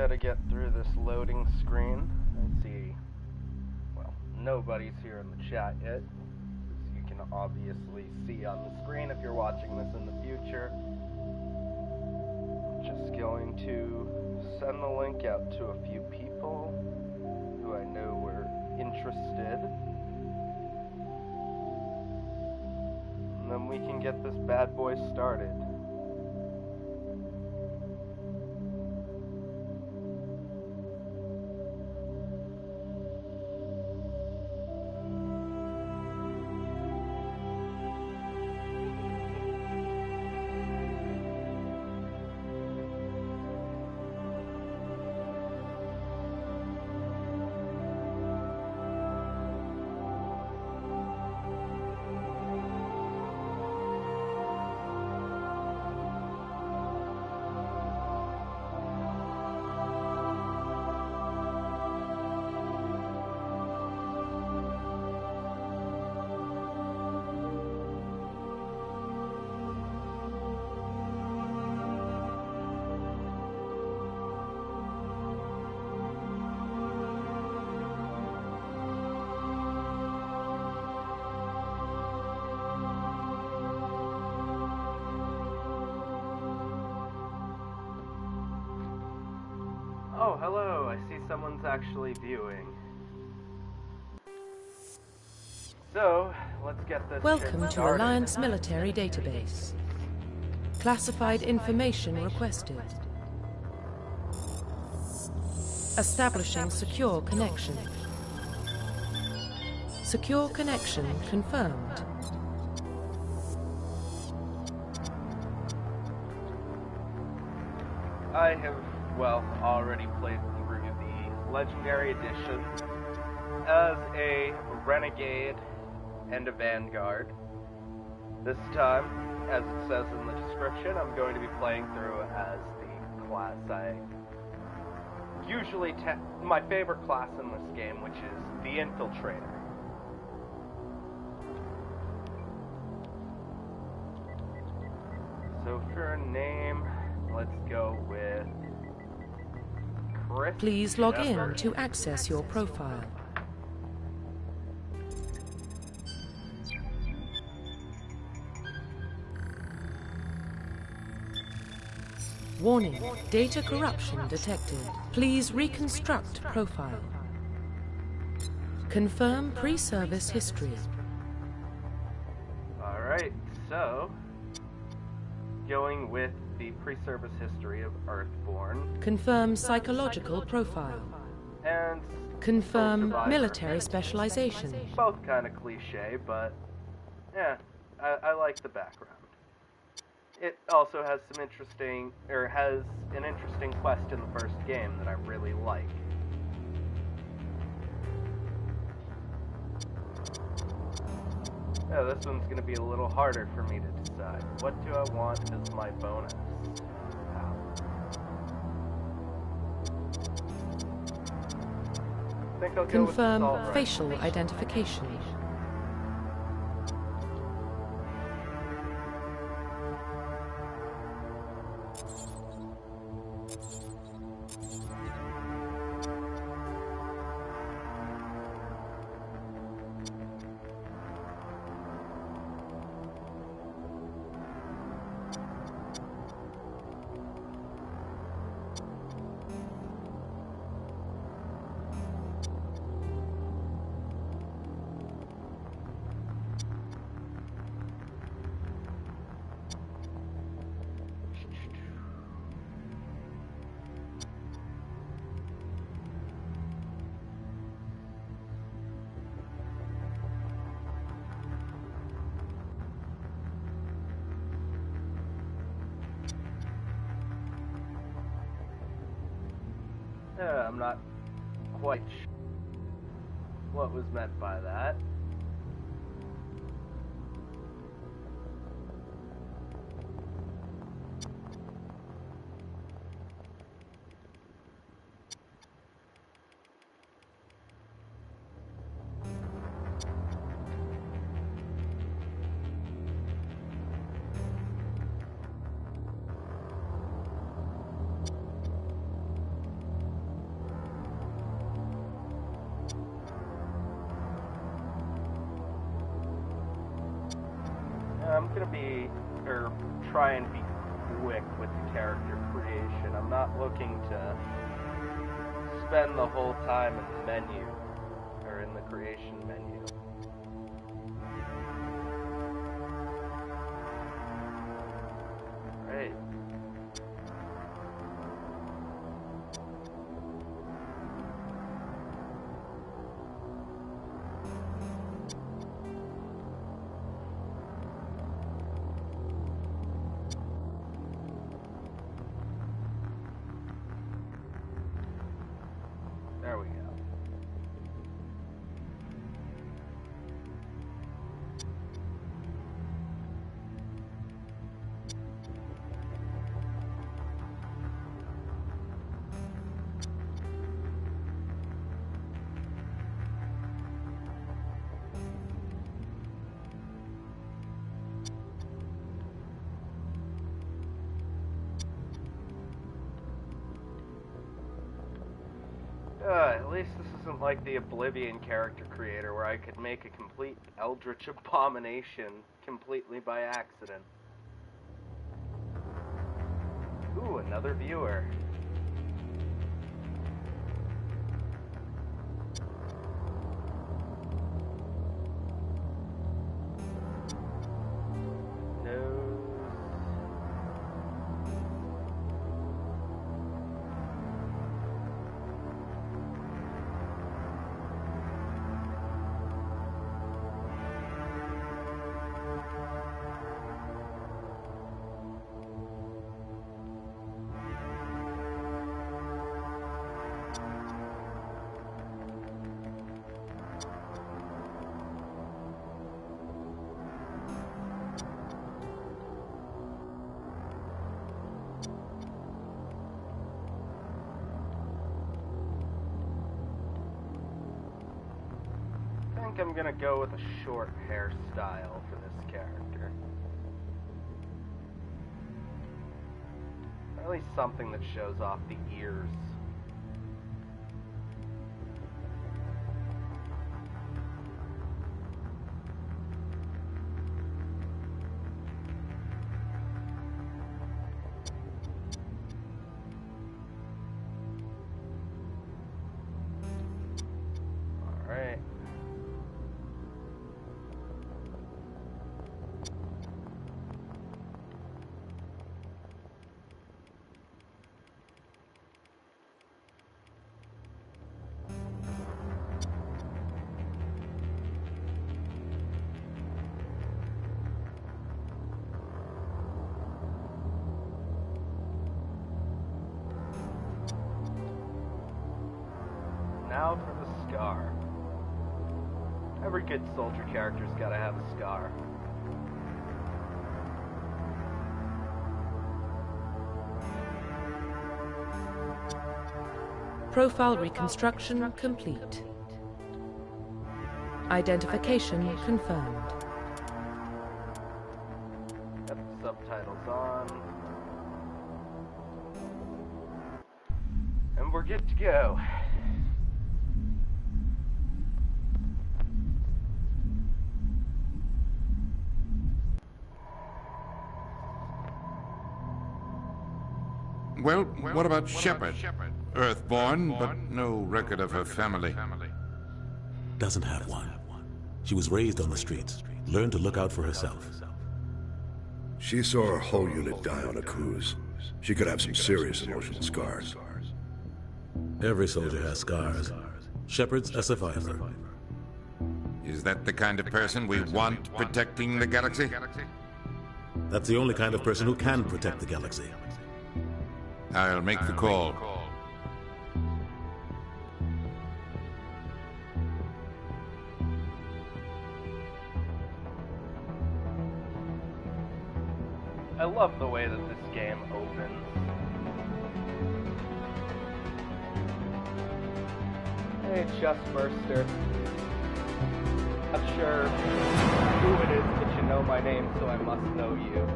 gotta get through this loading screen. Let's see. Well, nobody's here in the chat yet, as you can obviously see on the screen if you're watching this in the future. Just going to send the link out to a few people who I know were interested. And then we can get this bad boy started. Oh, hello, I see someone's actually viewing. So, let's get this Welcome to started. Alliance Military Database. Classified information requested. Establishing secure connection. Secure connection confirmed. I have, well, already played through the Legendary Edition as a Renegade and a Vanguard. This time, as it says in the description, I'm going to be playing through as the class I usually my favorite class in this game, which is the Infiltrator. So for a name, let's go with Chris. Please log in to access your profile. Warning, data corruption detected. Please reconstruct profile. Confirm pre-service history. Alright, so going with the pre-service history of Earthborn. Confirm psychological profile. And confirm military specialization. Both kind of cliche, but yeah, I like the background. It also has some interesting, or has an interesting quest in the first game that I really like. Yeah, this one's going to be a little harder for me to decide. What do I want as my bonus? I think I'll go confirm with assault facial rifle. identification. I'm not quite sure what was meant by that. I'm gonna try and be quick with the character creation. I'm not looking to spend the whole time in the menu, or in the creation menu. Right. There we go. At least this isn't like the Oblivion character creator where I could make a complete eldritch abomination completely by accident. Ooh, another viewer. I think I'm gonna go with a short hairstyle for this character. Or at least something that shows off the ears. Alright. Now for the scar. Every good soldier character's gotta have a scar. Profile reconstruction complete. Identification confirmed. Got the subtitles on. And we're good to go. Well, what about Shepard? Earthborn, but no record of her family. Doesn't have one. She was raised on the streets, learned to look out for herself. She saw her whole unit die on a cruise. She could have some serious emotional scars. Every soldier has scars. Shepard's a survivor. Is that the kind of person we want protecting the galaxy? That's the only kind of person who can protect the galaxy. I'll make the call. I love the way that this game opens. Hey, Chestburster. Not sure who it is, but you know my name, so I must know you.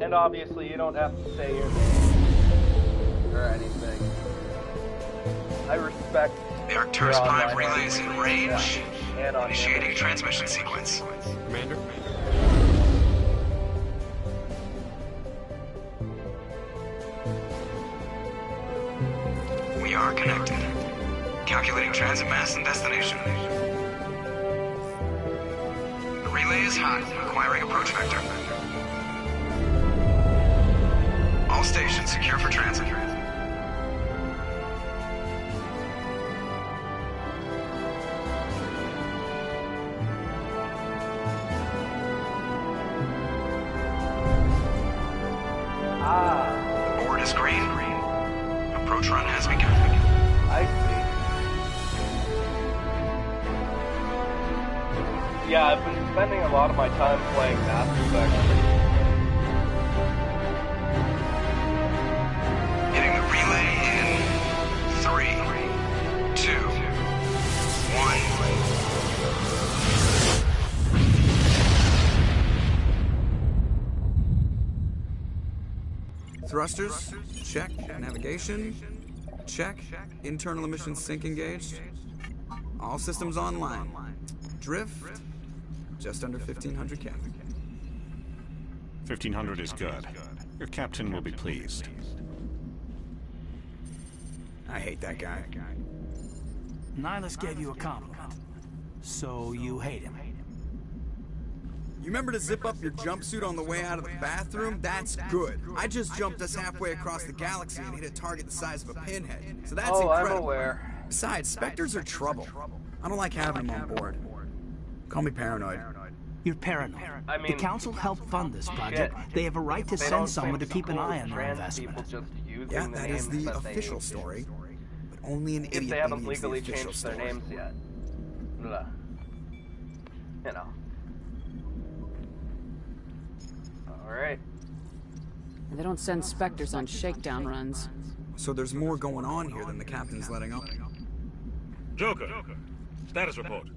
And obviously, you don't have to say your name or anything. I respect The Arcturus 5 relays in range. And on Initiating transmission sequence. Commander? We are connected. Calculating transit mass and destination. The relay is hot, acquiring approach vector. All stations secure for transit. The board is green. Approach run has begun. I see. Yeah, I've been spending a lot of my time playing Mass Effect. Hitting the relay in 3, 2, 1. Thrusters, check. Navigation, check. Internal emission sink engaged. All systems online. Drift, just under 1,500 K. 1,500 is good. Your captain will be pleased. I hate that guy. Nihilus gave you a compliment. So you hate him. You remember to zip up your jumpsuit on the way out of the bathroom? That's good. I just jumped us halfway across the galaxy and hit a target the size of a pinhead. So that's incredible. I'm aware. Besides, Spectres are trouble. I don't like having them on board. Call me paranoid. You're paranoid. I mean, the Council helped fund this project. They have a right to send someone to keep an eye on their investment. Yeah, that is the official story. But only an idiot if they haven't believes legally the official changed their story. names yet. Blah. You know. Alright. They don't send Spectres on shakedown runs. So there's more going on here than the captain's letting on. Joker, status report.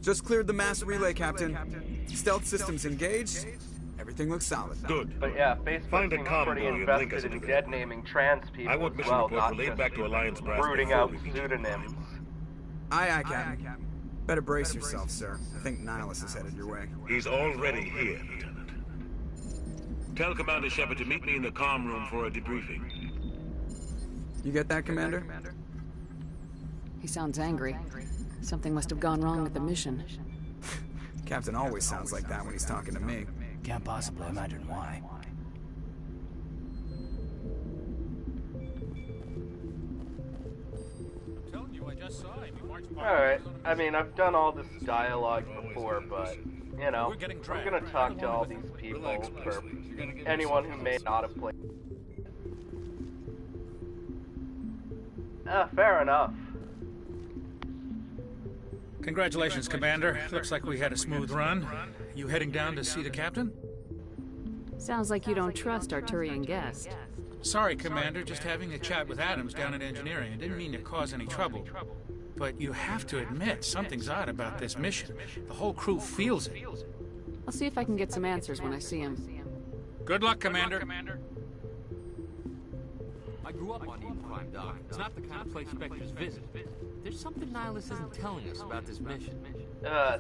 Just cleared the mass relay, Captain. Stealth systems engaged. Everything looks solid. Good. But yeah, Facebook seems pretty invested in dead-naming trans people I want as mission well, report not relayed just back to Alliance brass rooting before out we begin. pseudonyms. Aye, aye, Captain. Better brace yourself, sir. I think Nihilus is headed your way. He's already here, Lieutenant. Tell Commander Shepard to meet me in the comm room for a debriefing. You get that, Commander? He sounds angry. Something must have gone wrong with the mission. Captain always sounds like that when he's talking to me. Can't possibly imagine why. Alright, I mean, I've done all this dialogue before, but, you know, I'm gonna talk to all these people, or anyone who may not have played. Fair enough. Congratulations, Commander. Looks like we had a smooth run. You heading down to see the captain? Sounds like you don't trust our Turian guest. Sorry, Commander. Just having a chat with Adams down at engineering. I didn't mean to cause any trouble. But you have to admit, something's odd about this mission. The whole crew feels it. I'll see if I can get some answers when I see him. Good luck, Commander. I grew up on Eden Prime, Doc. It's not the kind of place Spectres visit. There's something Nihilus isn't telling us about this mission.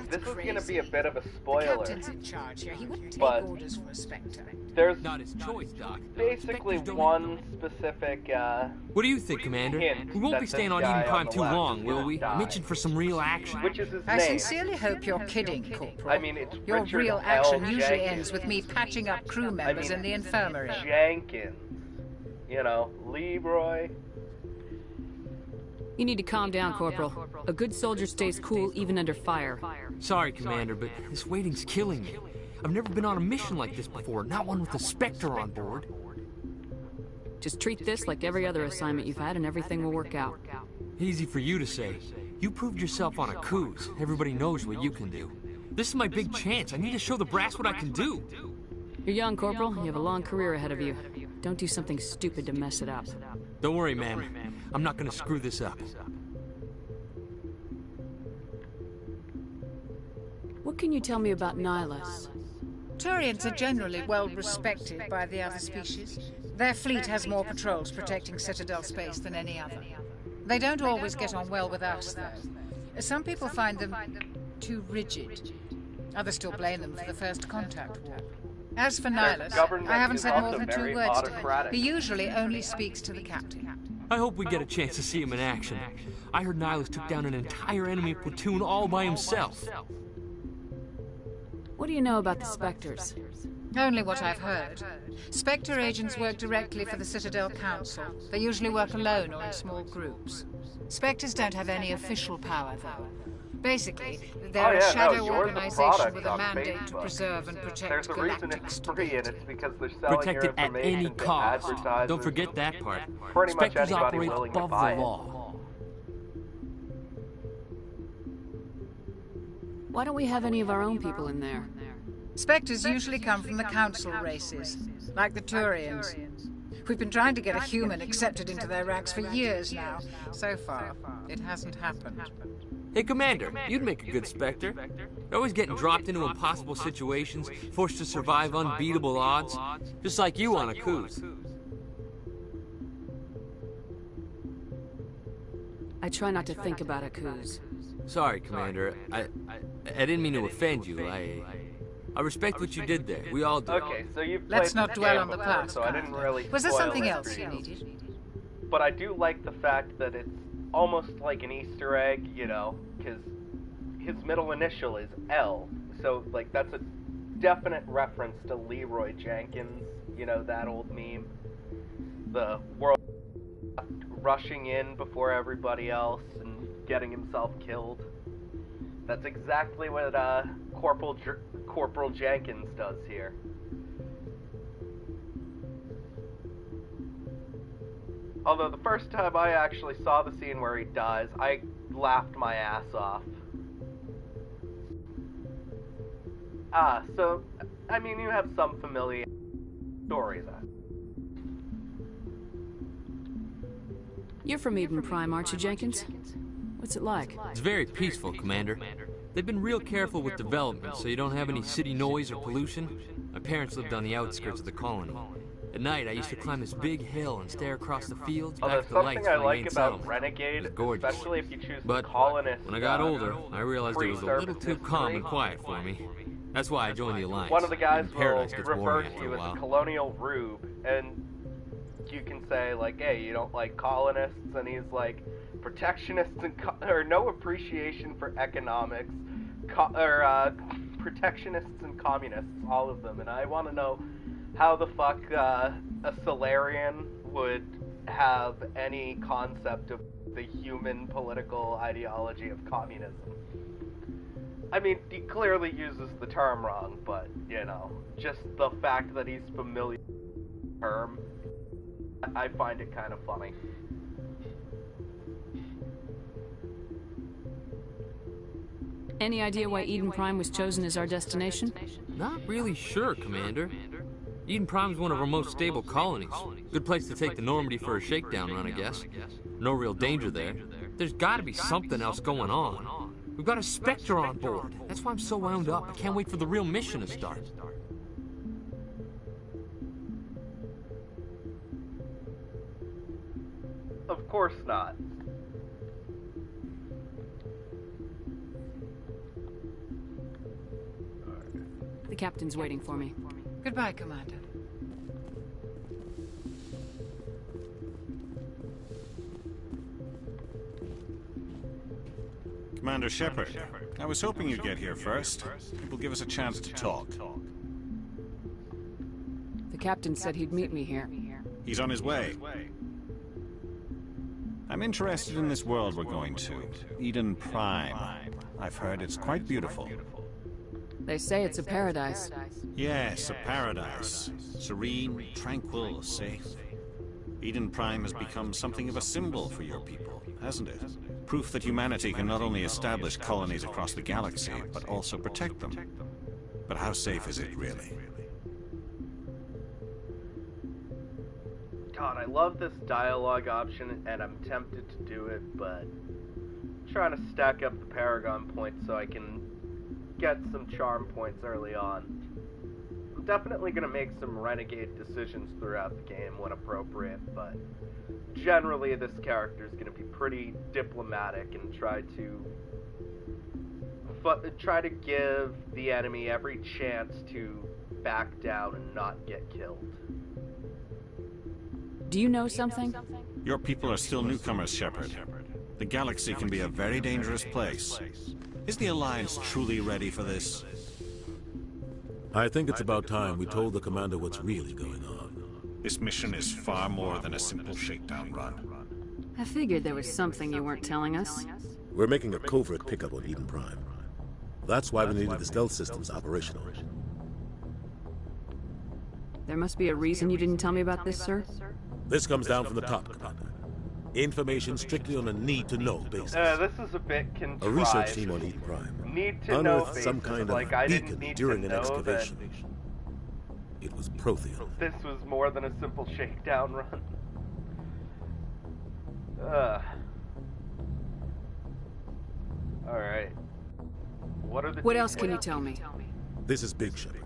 This is gonna be a bit of a spoiler. The captain's in charge here. He wouldn't take but orders from a Spectre. There's not his choice, Doc. Basically one specific, What do you think, Commander? We won't be staying on Eden Prime too long, will we? I'm itching for some real action. Which is his I name. sincerely hope you're kidding, Corporal. I mean, it's Your Richard real L. action usually Jenkins. ends with me patching up crew members in the infirmary. Jenkins. You know, Leroy. You need to calm down, Corporal. A good soldier stays cool even under fire. Sorry, Commander, but this waiting's killing me. I've never been on a mission like this before, not one with a Spectre on board. Just treat this like every other assignment you've had and everything will work out. Easy for you to say. You proved yourself on a cruise. Everybody knows what you can do. This is my big chance. I need to show the brass what I can do. You're young, Corporal. You have a long career ahead of you. Don't do something stupid to mess it up. Don't worry, ma'am. I'm not gonna screw this up. What can you tell me about Nihilus? Turians are generally well respected by the other species. Their fleet has more patrols protecting Citadel space than any other. They don't always get on well with us, though. Some people find them too rigid. Others still blame them for the First Contact War. As for Nihilus, I haven't said more than 2 words to him. He usually only speaks to the captain. I hope we get a chance to see him in action. I heard Nihilus took down an entire enemy platoon all by himself. What do you know about the Spectres? Only what I've heard. Spectre agents work directly for the Citadel Council. They usually work alone or in small groups. Spectres don't have any official power, though. Basically, they're a shadow organization with a mandate to preserve and protect galactic stability. And it's because they're selling Protect it at any cost. Don't forget that part. Pretty much Spectres anybody operate willing to above buy the it. law. Why don't we have any of our own people in there? Spectres usually come from the Council races, like the Turians. We've been trying to get a human accepted into their ranks for years now. So far, it hasn't happened. Hey, Commander, you'd make a good Spectre. You're always getting dropped into impossible situations, forced to survive unbeatable odds, just like you on a cruise. I try not to think about a cruise. Sorry, Commander. I didn't mean to offend you. I respect what you did there. We all do. Okay, so you've played Let's not dwell on the before, past. so I didn't really Was there spoil something it else for you needed? But I do like the fact that it's almost like an Easter egg, you know, because his middle initial is L, so like that's a definite reference to Leroy Jenkins, you know, that old meme. The world rushing in before everybody else and getting himself killed. That's exactly what Corporal Jenkins does here. Although the first time I actually saw the scene where he dies, I laughed my ass off. So, I mean, you have some familiar story then. You're from Eden Prime, aren't you, Jenkins? What's it like? It's very peaceful, Commander. They've been real careful with development, so you don't have any city noise or pollution. My parents lived on the outskirts of the colony. At night, I used to climb this big hill and stare across the fields back to the lights Something I of the like main about settlement. Renegade, It's gorgeous. especially if you choose But the colonist. when I got older, I realized it was a little too calm and quiet for me. That's why I joined the Alliance. One of the guys will Paradise gets refer boring to after you a as while. a colonial rube, and you can say like, "Hey, you don't like colonists," and he's like, "Protectionists and or no appreciation for economics, protectionists and communists, all of them." And I want to know how the fuck a Solarian would have any concept of the human political ideology of communism. I mean, he clearly uses the term wrong, but, you know, just the fact that he's familiar with the term, I find it kind of funny. Any idea why Eden Prime was chosen as our destination? Not really sure, Commander. Eden Prime's one of our most stable colonies. Good place to take the Normandy for a shakedown run, I guess. No real danger there. There's gotta be something else going on. We've got a Spectre on board. That's why I'm so wound up. I can't wait for the real mission to start. Of course not. The captain's waiting for me. Goodbye, Commander. Commander Shepard, I was hoping you'd get here first. It will give us a chance to talk. The captain said he'd meet me here. He's on his way. I'm interested in this world we're going to, Eden Prime. I've heard it's quite beautiful. They say it's a paradise. Yes, a paradise. Serene, tranquil, safe. Eden Prime has become something of a symbol for your people, hasn't it? Proof that humanity can not only establish colonies across the galaxy, but also protect them. But how safe is it, really? God, I love this dialogue option, and I'm tempted to do it, but I'm trying to stack up the Paragon points so I can get some charm points early on. I'm definitely going to make some Renegade decisions throughout the game when appropriate, but generally this character is going to be pretty diplomatic and try to try to give the enemy every chance to back down and not get killed. Do you know something? Your people are still newcomers, Shepard. The galaxy can be a very dangerous place. Is the Alliance truly ready for this? I think it's about time we told the Commander what's really going on. This mission is far more than a simple shakedown run. I figured there was something you weren't telling us. We're making a covert pickup on Eden Prime. That's why we needed the stealth systems operational. There must be a reason you didn't tell me about this, sir? This comes down from the top, Commander. Information strictly on a need-to-know basis. This is a bit contrived. A research team on Eden Prime unearthed some kind of beacon during an excavation. It was Prothean. This was more than a simple shakedown run. Alright. What else can you tell me? This is big, Shepard.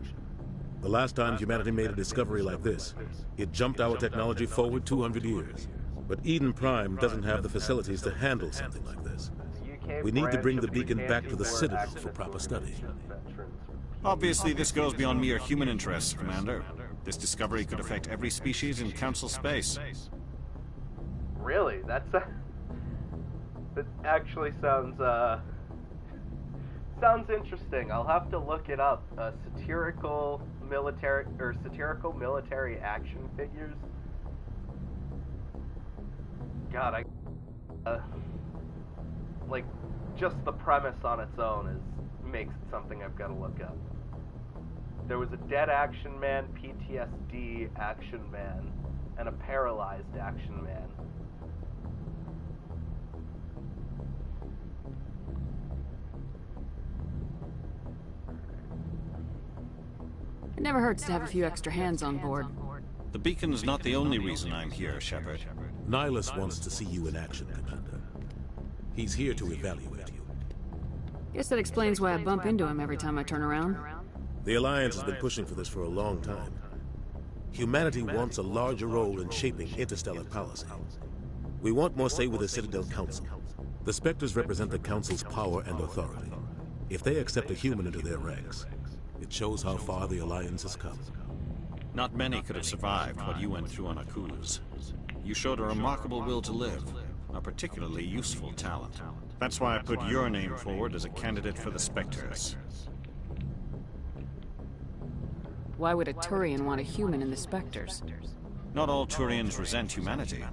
The last time humanity made a discovery like this, it jumped our technology forward 200 years. But Eden Prime doesn't have the facilities to handle something like this. We need to bring the beacon back to the Citadel for proper study. Obviously, this goes beyond mere human interests, Commander. This discovery could affect every species in Council space. Really? That actually sounds interesting. I'll have to look it up. Satirical military action figures. God, like, just the premise on its own makes it something I've got to look up. There was a dead action man, PTSD action man, and a paralyzed action man. It never hurts to have a few extra hands on board. The beacon's not the only reason I'm here, Shepard. Nihilus wants to see you in action, Commander. He's here to evaluate you. Guess that explains why I bump into him every time I turn around. The Alliance has been pushing for this for a long time. Humanity wants a larger role in shaping interstellar policy. We want more say with the Citadel Council. The Spectres represent the Council's power and authority. If they accept a human into their ranks, it shows how far the Alliance has come. Not many could have survived what you went through on Akuz. You showed a remarkable will to live, a particularly useful talent. That's why I put your name forward as a candidate for the Spectres. Why would a Turian want a human in the Spectres? Not all Turians resent humanity.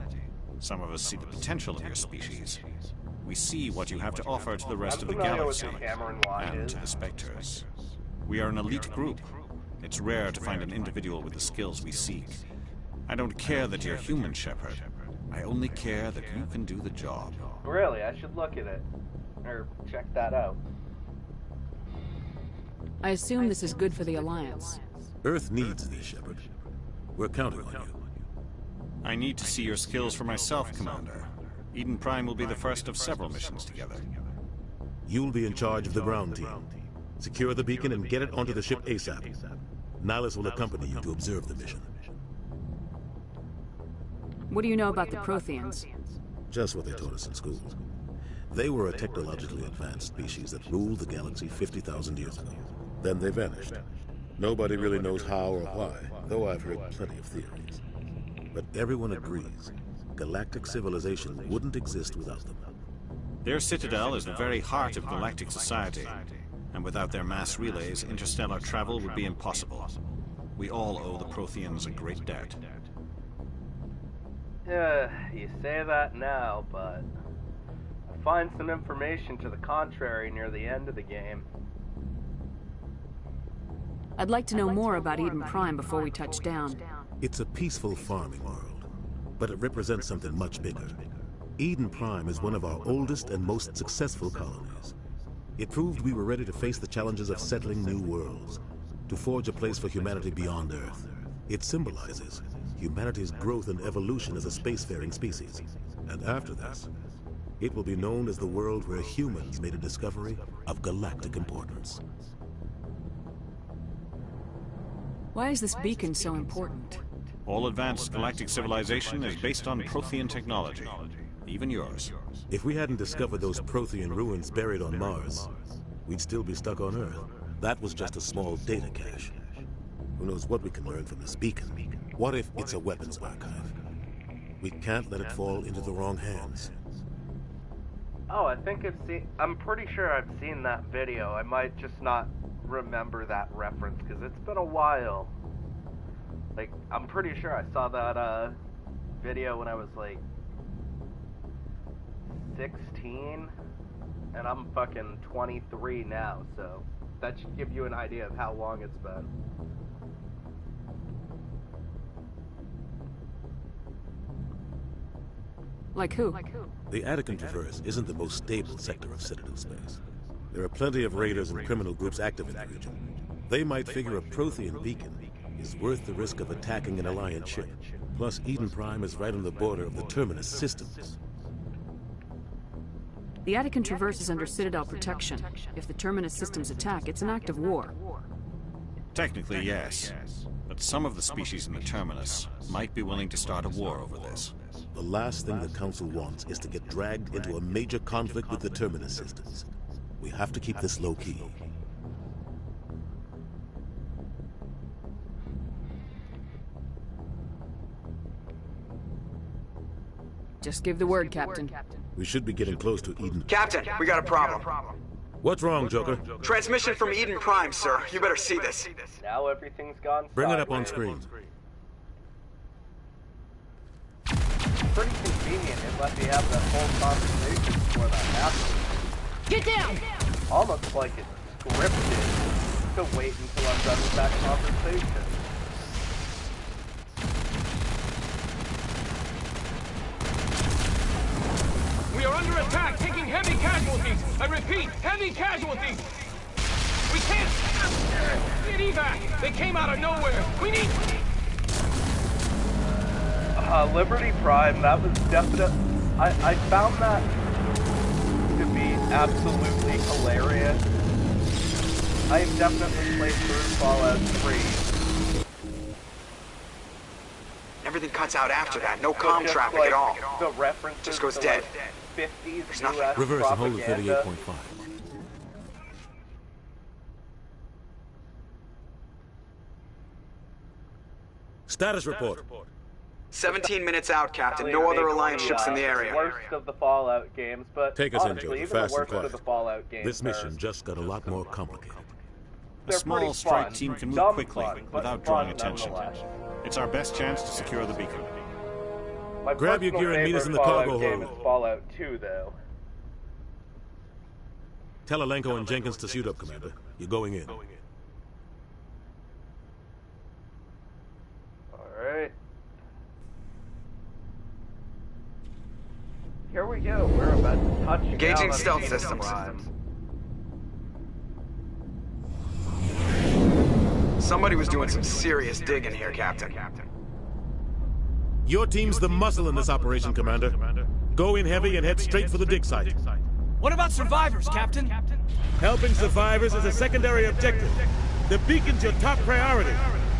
Some of us see the potential of your species. We see what you have to offer to the rest of the galaxy, and to the Spectres. We are an elite group. It's rare to find an individual with the skills we seek. I don't care that you're human, Shepard. I only care that you can do the job. Really? I should look at it. Or check that out. I assume this is good for the Alliance. Earth needs thee, Shepard. We're counting on you. I need to see your skills for myself, Commander. Eden Prime will be the first of several missions together. You'll be in charge of the ground team. Secure the beacon and get it onto the ship ASAP. Nihilus will accompany you to observe the mission. What do you know about the Protheans? Just what they taught us in school. They were a technologically advanced species that ruled the galaxy 50,000 years ago. Then they vanished. Nobody really knows how or why, though I've heard plenty of theories. But everyone agrees, galactic civilization wouldn't exist without them. Their citadel is the very heart of galactic society, and without their mass relays, interstellar travel would be impossible. We all owe the Protheans a great debt. You say that now, but I find some information to the contrary near the end of the game. I'd like to know more about Eden Prime before we touch down. It's a peaceful farming world, but it represents something much bigger. Eden Prime is one of our oldest and most successful colonies. It proved we were ready to face the challenges of settling new worlds, to forge a place for humanity beyond Earth. It symbolizes humanity's growth and evolution as a spacefaring species. And after this, it will be known as the world where humans made a discovery of galactic importance. Why is this beacon so important? All advanced galactic civilization is based on Prothean technology, even yours. If we hadn't discovered those Prothean ruins buried on Mars, we'd still be stuck on Earth. That was just a small data cache. Who knows what we can learn from this beacon? What if it's a weapons archive? We can't let it fall into the wrong hands. Oh, I'm pretty sure I've seen that video. I might just not remember that reference because it's been a while. Like, I'm pretty sure I saw that video when I was like 16, and I'm fucking 23 now, so that should give you an idea of how long it's been. Like who? The Attican Traverse isn't the most stable sector of Citadel space. There are plenty of raiders and criminal groups active in the region. They might figure a Prothean beacon is worth the risk of attacking an Alliance ship. Plus, Eden Prime is right on the border of the Terminus systems. The Attican Traverse is under Citadel protection. If the Terminus systems attack, it's an act of war. Technically, yes. But some of the species in the Terminus might be willing to start a war over this. The last thing the Council wants is to get dragged into a major conflict with the Terminus systems. We have to keep this low-key. Just give the word, Captain. We should be getting close to Eden. Captain, we got a problem. What's wrong, Joker? Transmission from Eden Prime, sir. You better see this. Now everything's gone. Bring it up on screen. Pretty convenient it let me have that whole conversation before that happened. Get down! Almost like it's scripted to wait until I'm done with that conversation. We are under attack, taking heavy casualties. I repeat, heavy casualties. We can't... Need evac. They came out of nowhere. We need... Liberty Prime, that was definite. I found that to be absolutely hilarious. I have definitely played through Fallout 3. Everything cuts out after that. No comm traffic like at all. The references just goes to dead. Like 50s There's nothing. US Reverse and hold at propaganda. 38.5. Status report. 17 minutes out, Captain. No other Alliance ships in the area. Worst of the Fallout games, but Take us in, honestly, Joker, even fast the and worst of quiet. the Fallout games. This mission just got a lot more complicated. A small strike team can move quickly without drawing attention. It's our best chance to secure the beacon. My Grab your gear and meet us in the cargo game hold. is Fallout 2, though. Tell Alenko and Jenkins to suit up, Commander. You're going in. Alright. Here we go. We're about to touch Engaging down stealth on Eden systems. Prime. Somebody was doing some serious digging here, Captain. Your team's the muscle in this operation, Commander. Go in heavy and head straight for the dig site. What about survivors, Captain? Helping survivors is a secondary objective. The beacon's your top priority.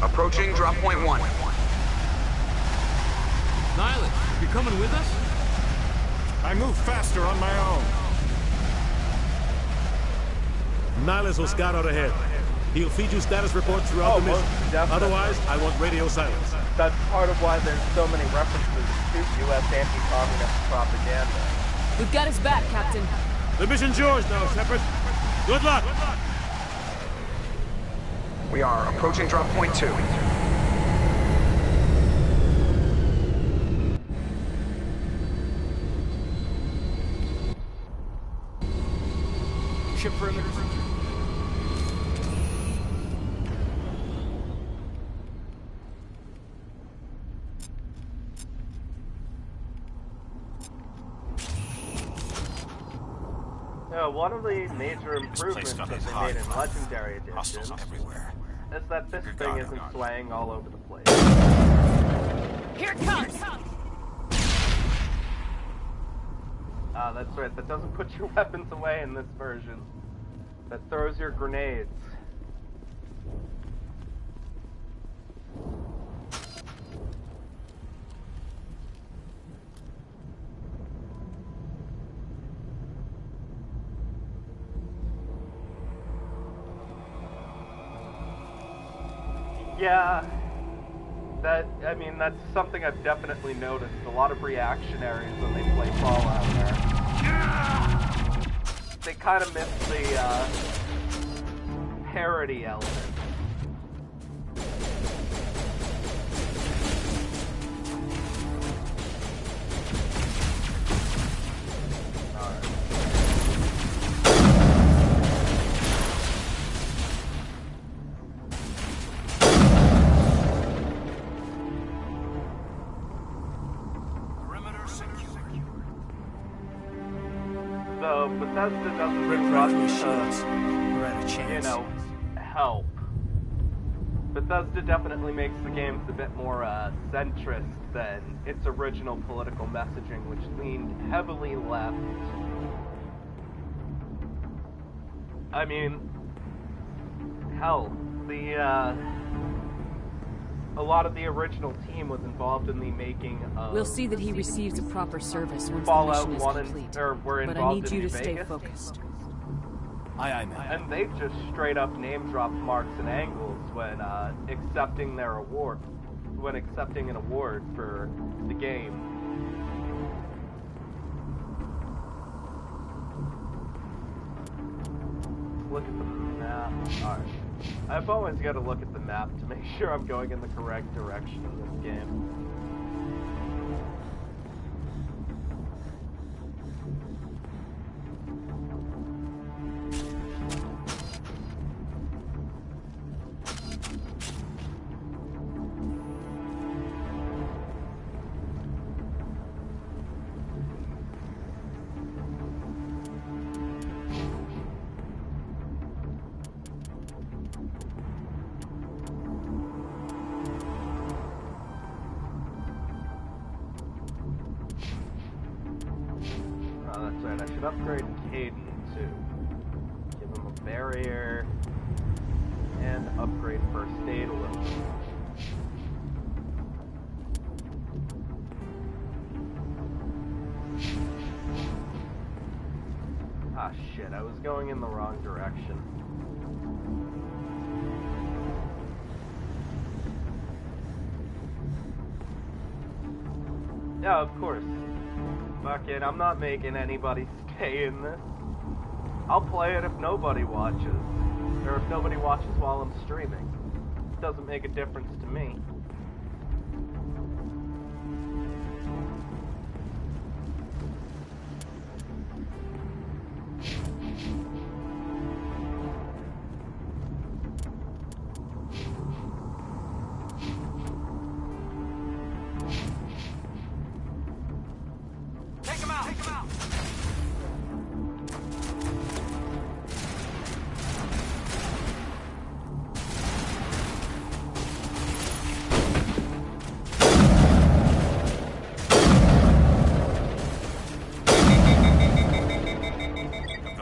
Approaching drop point 1. Nihilus, you coming with us? I move faster on my own. Nihilus will scout out ahead. He'll feed you status reports throughout the mission. Otherwise, I want radio silence. That's part of why there's so many references to U.S. anti-communist propaganda. We've got his back, Captain. The mission's yours now, Shepard. Good luck! We are approaching drop point 2. Ship perimeter. One of the major improvements that they made in Legendary Edition is that this thing isn't swaying all over the place. Here it comes! Ah, that's right. That doesn't put your weapons away in this version. That throws your grenades. Yeah. I mean, that's something I've definitely noticed. A lot of reactionaries when they play Fallout there. They kind of miss the, parody element. Bethesda doesn't do much to, you know, help. Bethesda definitely makes the games a bit more centrist than its original political messaging, which leaned heavily left. I mean, hell, a lot of the original team was involved in the making of... We'll see that he receives a proper service once Fallout the mission is 1 complete. were But I involved need in you to New stay Vegas. focused. Aye, ma'am. And they just straight up name dropped Marks and Angles when accepting their award, when accepting an award for the game. Look at the map. Alright. I've always got to look at the map to make sure I'm going in the correct direction in this game. I should upgrade Caden too. Give him a barrier and upgrade first aid a little. Ah shit, I was going in the wrong direction. Yeah, of course. Fuck it, I'm not making anybody stay in this. I'll play it if nobody watches. Or if nobody watches while I'm streaming. It doesn't make a difference to me.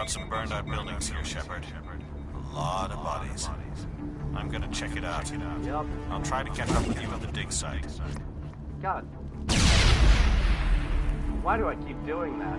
Some burned out buildings here, Shepard. A lot of bodies. I'm gonna check it out. Yep. I'll try to catch up with you at the dig site. God. Why do I keep doing that?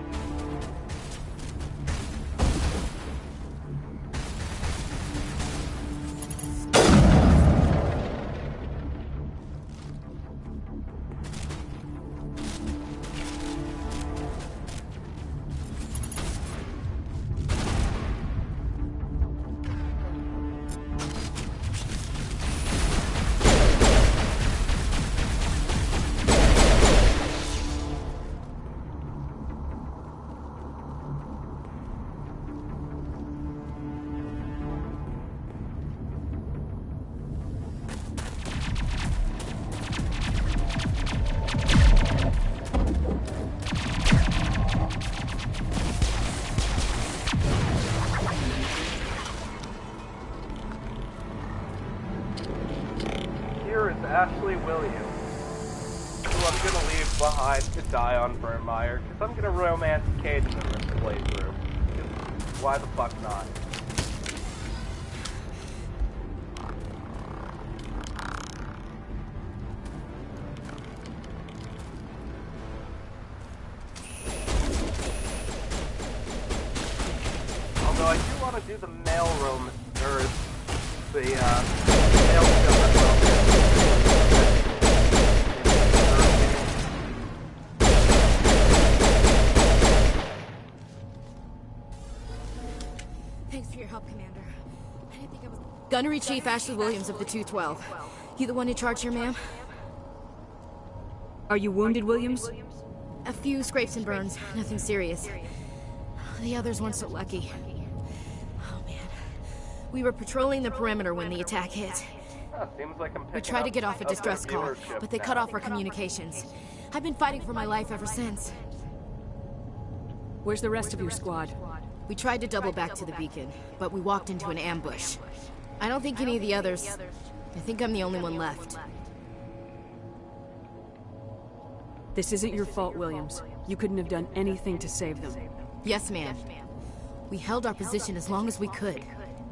Ashley Williams, who I'm gonna leave behind to die on Burnmire, because I'm gonna romance Caden in this playthrough. Because why the fuck not? Although I do want to do the mail roam, or the mail ship. Gunnery Chief Ashley Williams of the 212. You the one in charge here, ma'am? Are you wounded, Williams? A few scrapes and burns, nothing serious. The others weren't so lucky. Oh man. We were patrolling the perimeter when the attack hit. Seems like we tried to get off a distress call, but they cut off our communications. I've been fighting for my life ever since. Where's the rest of your squad? We tried to double back to the beacon, but we walked into an ambush. I don't think any of the others... I think I'm the only one left. This isn't your fault, Williams. You couldn't have done anything to save them. Yes, ma'am. We held our position as long as we could,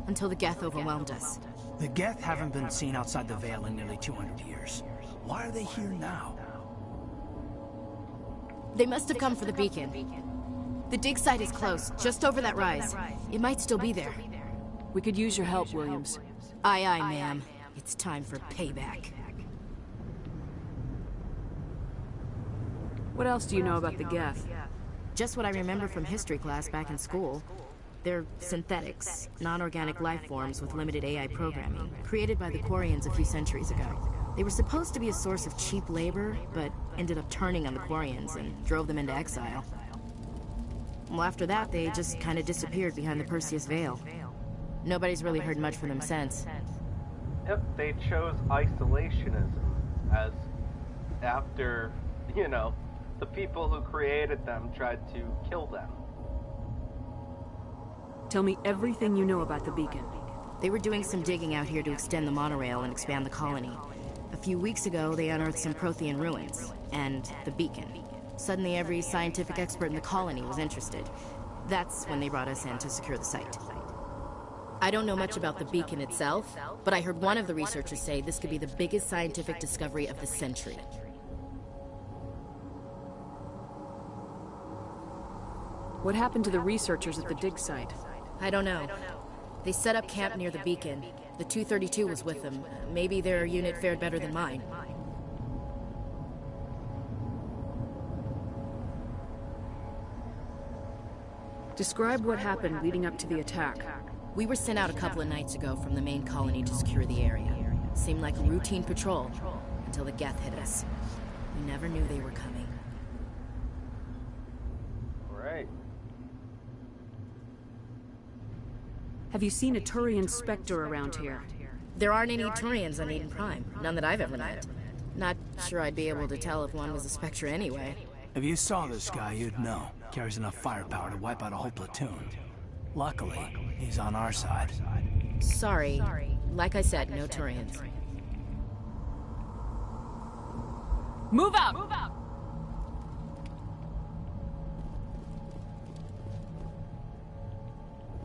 until the Geth overwhelmed us. The Geth haven't been seen outside the Veil in nearly 200 years. Why are they here now? They must have come for the beacon. The dig site is close, just over that rise. It might still be there. We could use your help, Williams. Aye, aye, ma'am. It's time for payback. What else do you know about the Geth? Just what I remember from history class back in school. They're synthetics, non-organic life forms with limited AI programming, created by the Quarians a few centuries ago. They were supposed to be a source of cheap labor, but ended up turning on the Quarians and drove them into exile. Well, after that, they just kind of disappeared behind the Perseus Veil. Nobody's really heard much from them since. Yep, they chose isolationism as after, you know, the people who created them tried to kill them. Tell me everything you know about the beacon. They were doing some digging out here to extend the monorail and expand the colony. A few weeks ago, they unearthed some Prothean ruins, and the beacon. Suddenly, every scientific expert in the colony was interested. That's when they brought us in to secure the site. I don't know much about the beacon itself, but I heard one of the researchers say this could be the biggest scientific discovery of the century. What happened to the researchers at the dig site? I don't know. They set up camp near the beacon. The 232 was with them. Maybe their unit fared better than mine. Describe what happened leading up to the attack. We were sent out a couple of nights ago from the main colony to secure the area. Seemed like a routine patrol, until the Geth hit us. We never knew they were coming. Right. Have you seen a Turian Spectre around here? There aren't any Turians on Eden Prime. None that I've ever met. Not sure I'd be able to tell if one was a Spectre anyway. If you saw this guy, you'd know. Carries enough firepower to wipe out a whole platoon. Luckily, he's on our side. Sorry. Like I said, no Turians. Move out! Move out!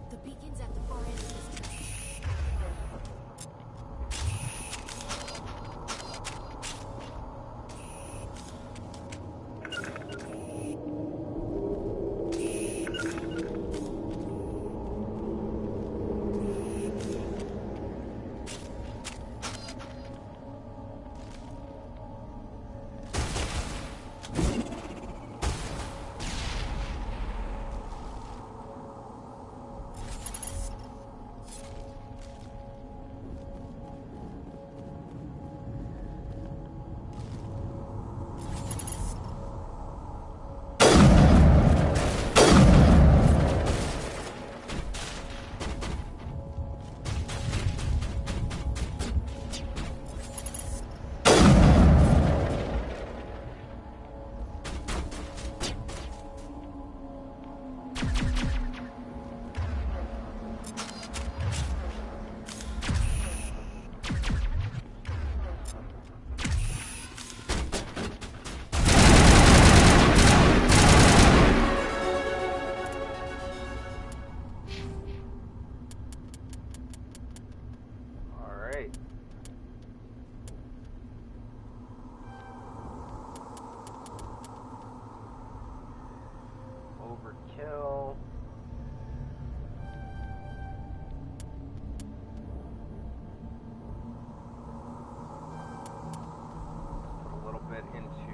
The beacon's at the far end of this. Overkill. Put a little bit into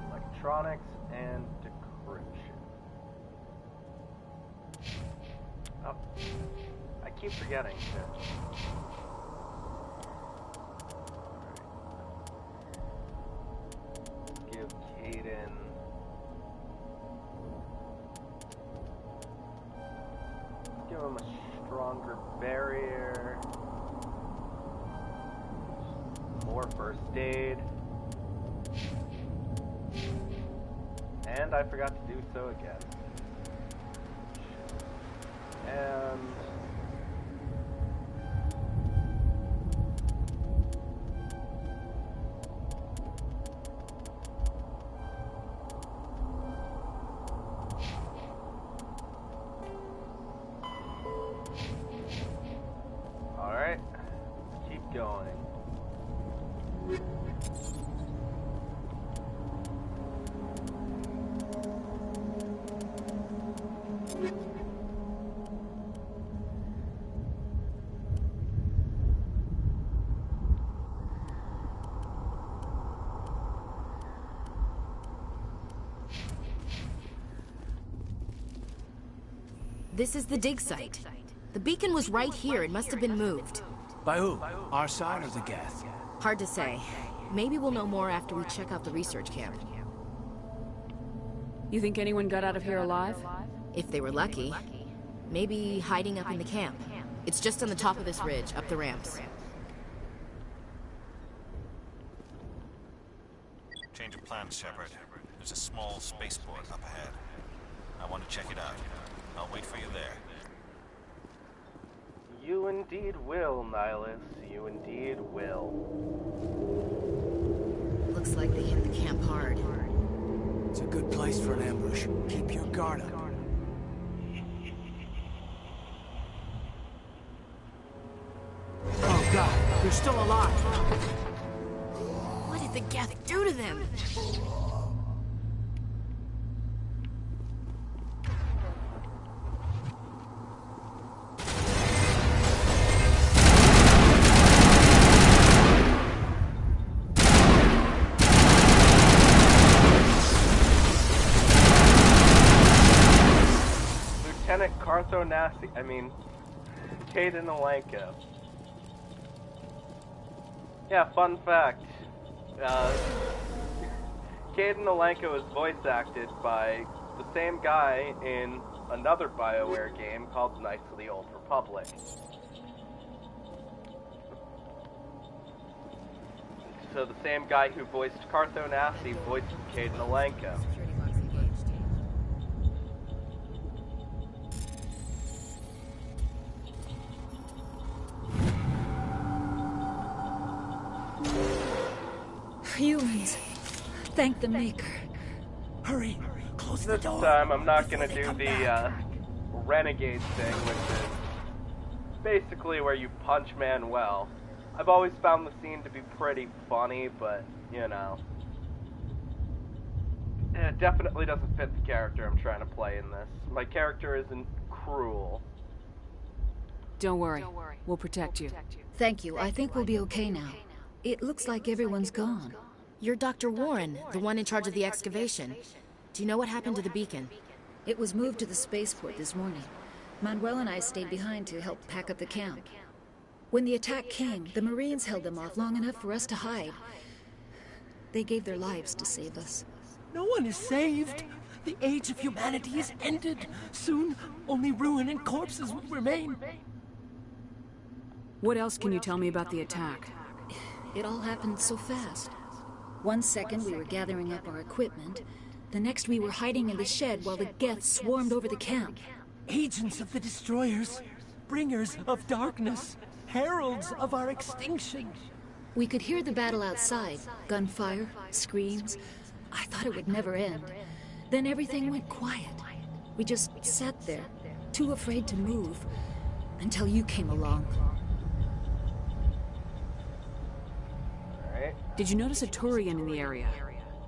electronics and decryption. Oh, I keep forgetting that. more first aid. And I forgot to do so again. And... Alright, keep going. This is the dig site. The beacon was right here. It must have been moved. By who? Our side or the Geth? Hard to say. Maybe we'll know more after we check out the research camp. You think anyone got out of here alive? If they were lucky. Maybe hiding up in the camp. It's just on the top of this ridge, up the ramps. Change of plans, Shepard. There's a small spaceport up ahead. I want to check it out. I'll wait for you there. You indeed will, Nihilus. You indeed will. Looks like they hit the camp hard. It's a good place for an ambush. Keep your guard up. Oh God, they're still alive. What did the Geth do to them? Caden Alenko. Yeah, fun fact. Caden Alenko is voice acted by the same guy in another BioWare game called Knights of the Old Republic. So the same guy who voiced Carthonasi voiced Caden Alenko. Humans. Thank the Maker. Hurry! Close the door! This time I'm not gonna do the Renagade thing, which is basically where you punch Manuel. I've always found the scene to be pretty funny, but, you know. It definitely doesn't fit the character I'm trying to play in this. My character isn't cruel. Don't worry. We'll protect you. Thank you. I think we'll be okay now. It looks like everyone's gone. You're Dr. Warren, the one in charge of the excavation. Do you know what happened to the beacon? It was moved to the spaceport this morning. Manuel and I stayed behind to help pack up the camp. When the attack came, the Marines held them off long enough for us to hide. They gave their lives to save us. No one is saved. The age of humanity is ended. Soon, only ruin and corpses will remain. What else can you tell me about the attack? It all happened so fast. 1 second we were gathering up our equipment. The next we were hiding in the shed while the Geth swarmed over the camp. Agents of the destroyers, bringers of darkness, heralds of our extinction. We could hear the battle outside. Gunfire, screams. I thought it would never end. Then everything went quiet. We just sat there, too afraid to move, until you came along. Did you notice a Turian in the area?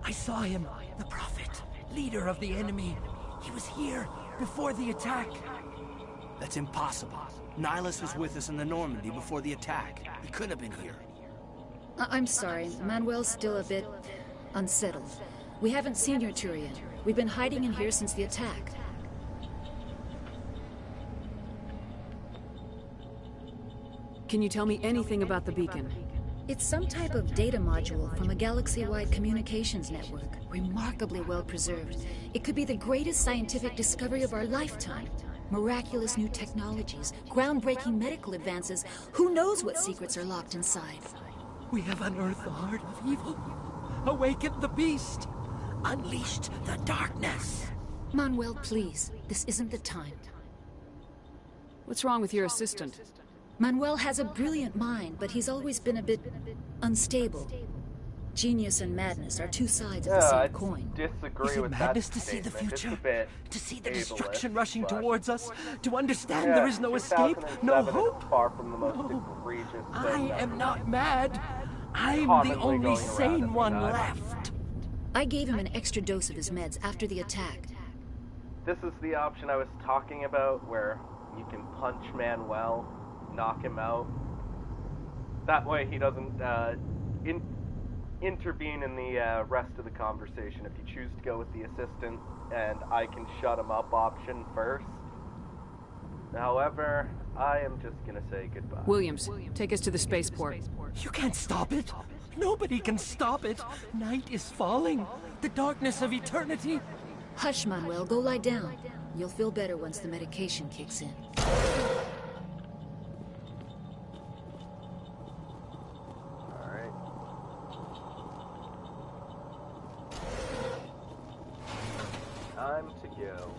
I saw him, the Prophet, leader of the enemy. He was here before the attack. That's impossible. Nihilus was with us in the Normandy before the attack. He couldn't have been here. I'm sorry. Manuel's still a bit unsettled. We haven't seen your Turian. We've been hiding in here since the attack. Can you tell me anything about the beacon? It's some type of data module from a galaxy-wide communications network. Remarkably well preserved. It could be the greatest scientific discovery of our lifetime. Miraculous new technologies, groundbreaking medical advances. Who knows what secrets are locked inside? We have unearthed the heart of evil, awakened the beast, unleashed the darkness. Manuel, please. This isn't the time. What's wrong with your assistant? Manuel has a brilliant mind, but he's always been a bit unstable. Genius and madness are two sides of the same coin. Disagree with madness that to see the statement. future? To see the destruction rushing but- towards us? To understand there is no escape, no 2007 is hope? far from the most egregious I thing am not mad. I'm commonly the only going around sane at the one time. left. I gave him an extra dose of his meds after the attack. This is the option I was talking about, where you can punch Manuel, knock him out. That way he doesn't intervene in the rest of the conversation if you choose to go with the assistant, and I can shut him up option first. However, I am just gonna say goodbye. Williams, take us to the spaceport. You can't stop it. Nobody can stop it. Night is falling. The darkness of eternity. Hush, Manuel, go lie down. You'll feel better once the medication kicks in. Alright. Time to go.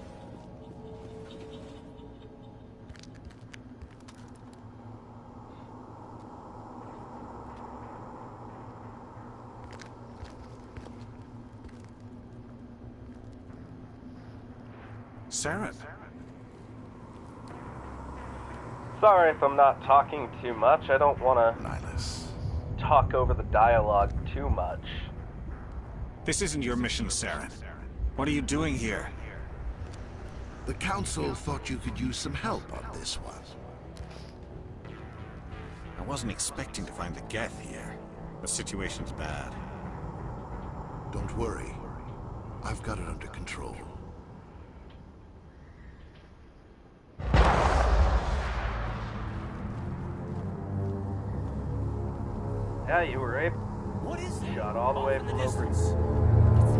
Saren. Sorry if I'm not talking too much. I don't want to talk over the dialogue too much. This isn't your mission, Saren. What are you doing here? The Council thought you could use some help on this one. I wasn't expecting to find the Geth here. The situation's bad. Don't worry. I've got it under control. Yeah, you were able. What is that? Shot all the way from over.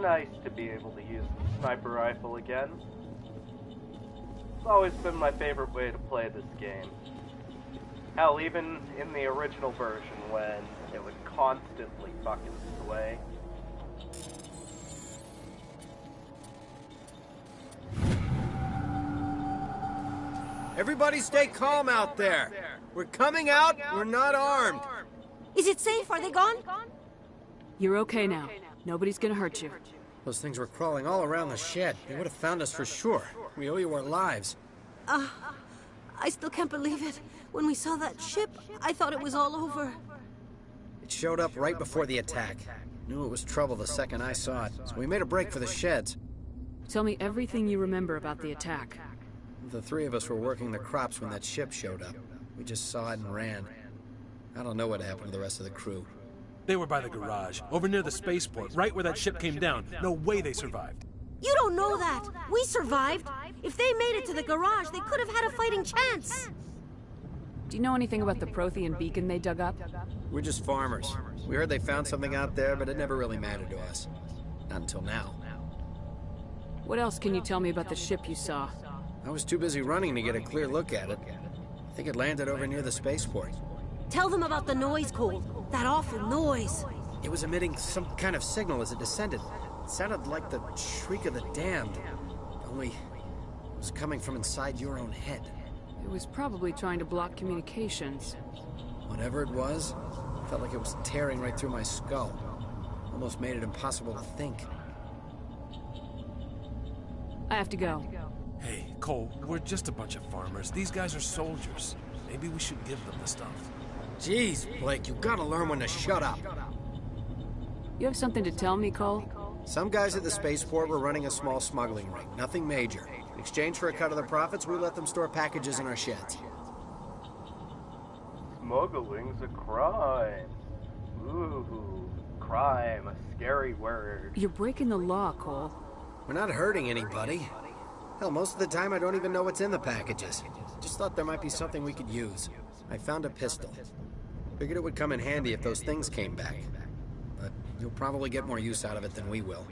Nice to be able to use the sniper rifle again. It's always been my favorite way to play this game. Hell, even in the original version when it would constantly fucking sway. Everybody stay calm out there. We're coming out, we're not armed. Is it safe? Are they gone? You're okay now. Nobody's gonna hurt you. Those things were crawling all around the shed. They would have found us for sure. We owe you our lives. I still can't believe it. When we saw that ship, I thought it was all over. It showed up right before the attack. Knew it was trouble the second I saw it, so we made a break for the sheds. Tell me everything you remember about the attack. The three of us were working the crops when that ship showed up. We just saw it and ran. I don't know what happened to the rest of the crew. They were by the garage, over near the spaceport, right where that ship came down. No way they survived. You don't know that. We survived. If they made it to the garage, they could have had a fighting chance. Do you know anything about the Prothean beacon they dug up? We're just farmers. We heard they found something out there, but it never really mattered to us. Not until now. What else can you tell me about the ship you saw? I was too busy running to get a clear look at it. I think it landed over near the spaceport. Tell them about the noise, Cole. That awful noise. It was emitting some kind of signal as it descended. It sounded like the shriek of the damned, only it was coming from inside your own head. It was probably trying to block communications. Whatever it was, it felt like it was tearing right through my skull. Almost made it impossible to think. I have to go. Hey, Cole, we're just a bunch of farmers. These guys are soldiers. Maybe we should give them the stuff. Jeez, Blake, you gotta learn when to shut up. You have something to tell me, Cole? Some guys at the spaceport were running a small smuggling ring. Nothing major. In exchange for a cut of the profits, we let them store packages in our sheds. Smuggling's a crime. Ooh, crime, a scary word. You're breaking the law, Cole. We're not hurting anybody. Hell, most of the time I don't even know what's in the packages. Just thought there might be something we could use. I found a pistol. Figured it would come in handy if those things came back. But you'll probably get more use out of it than we will.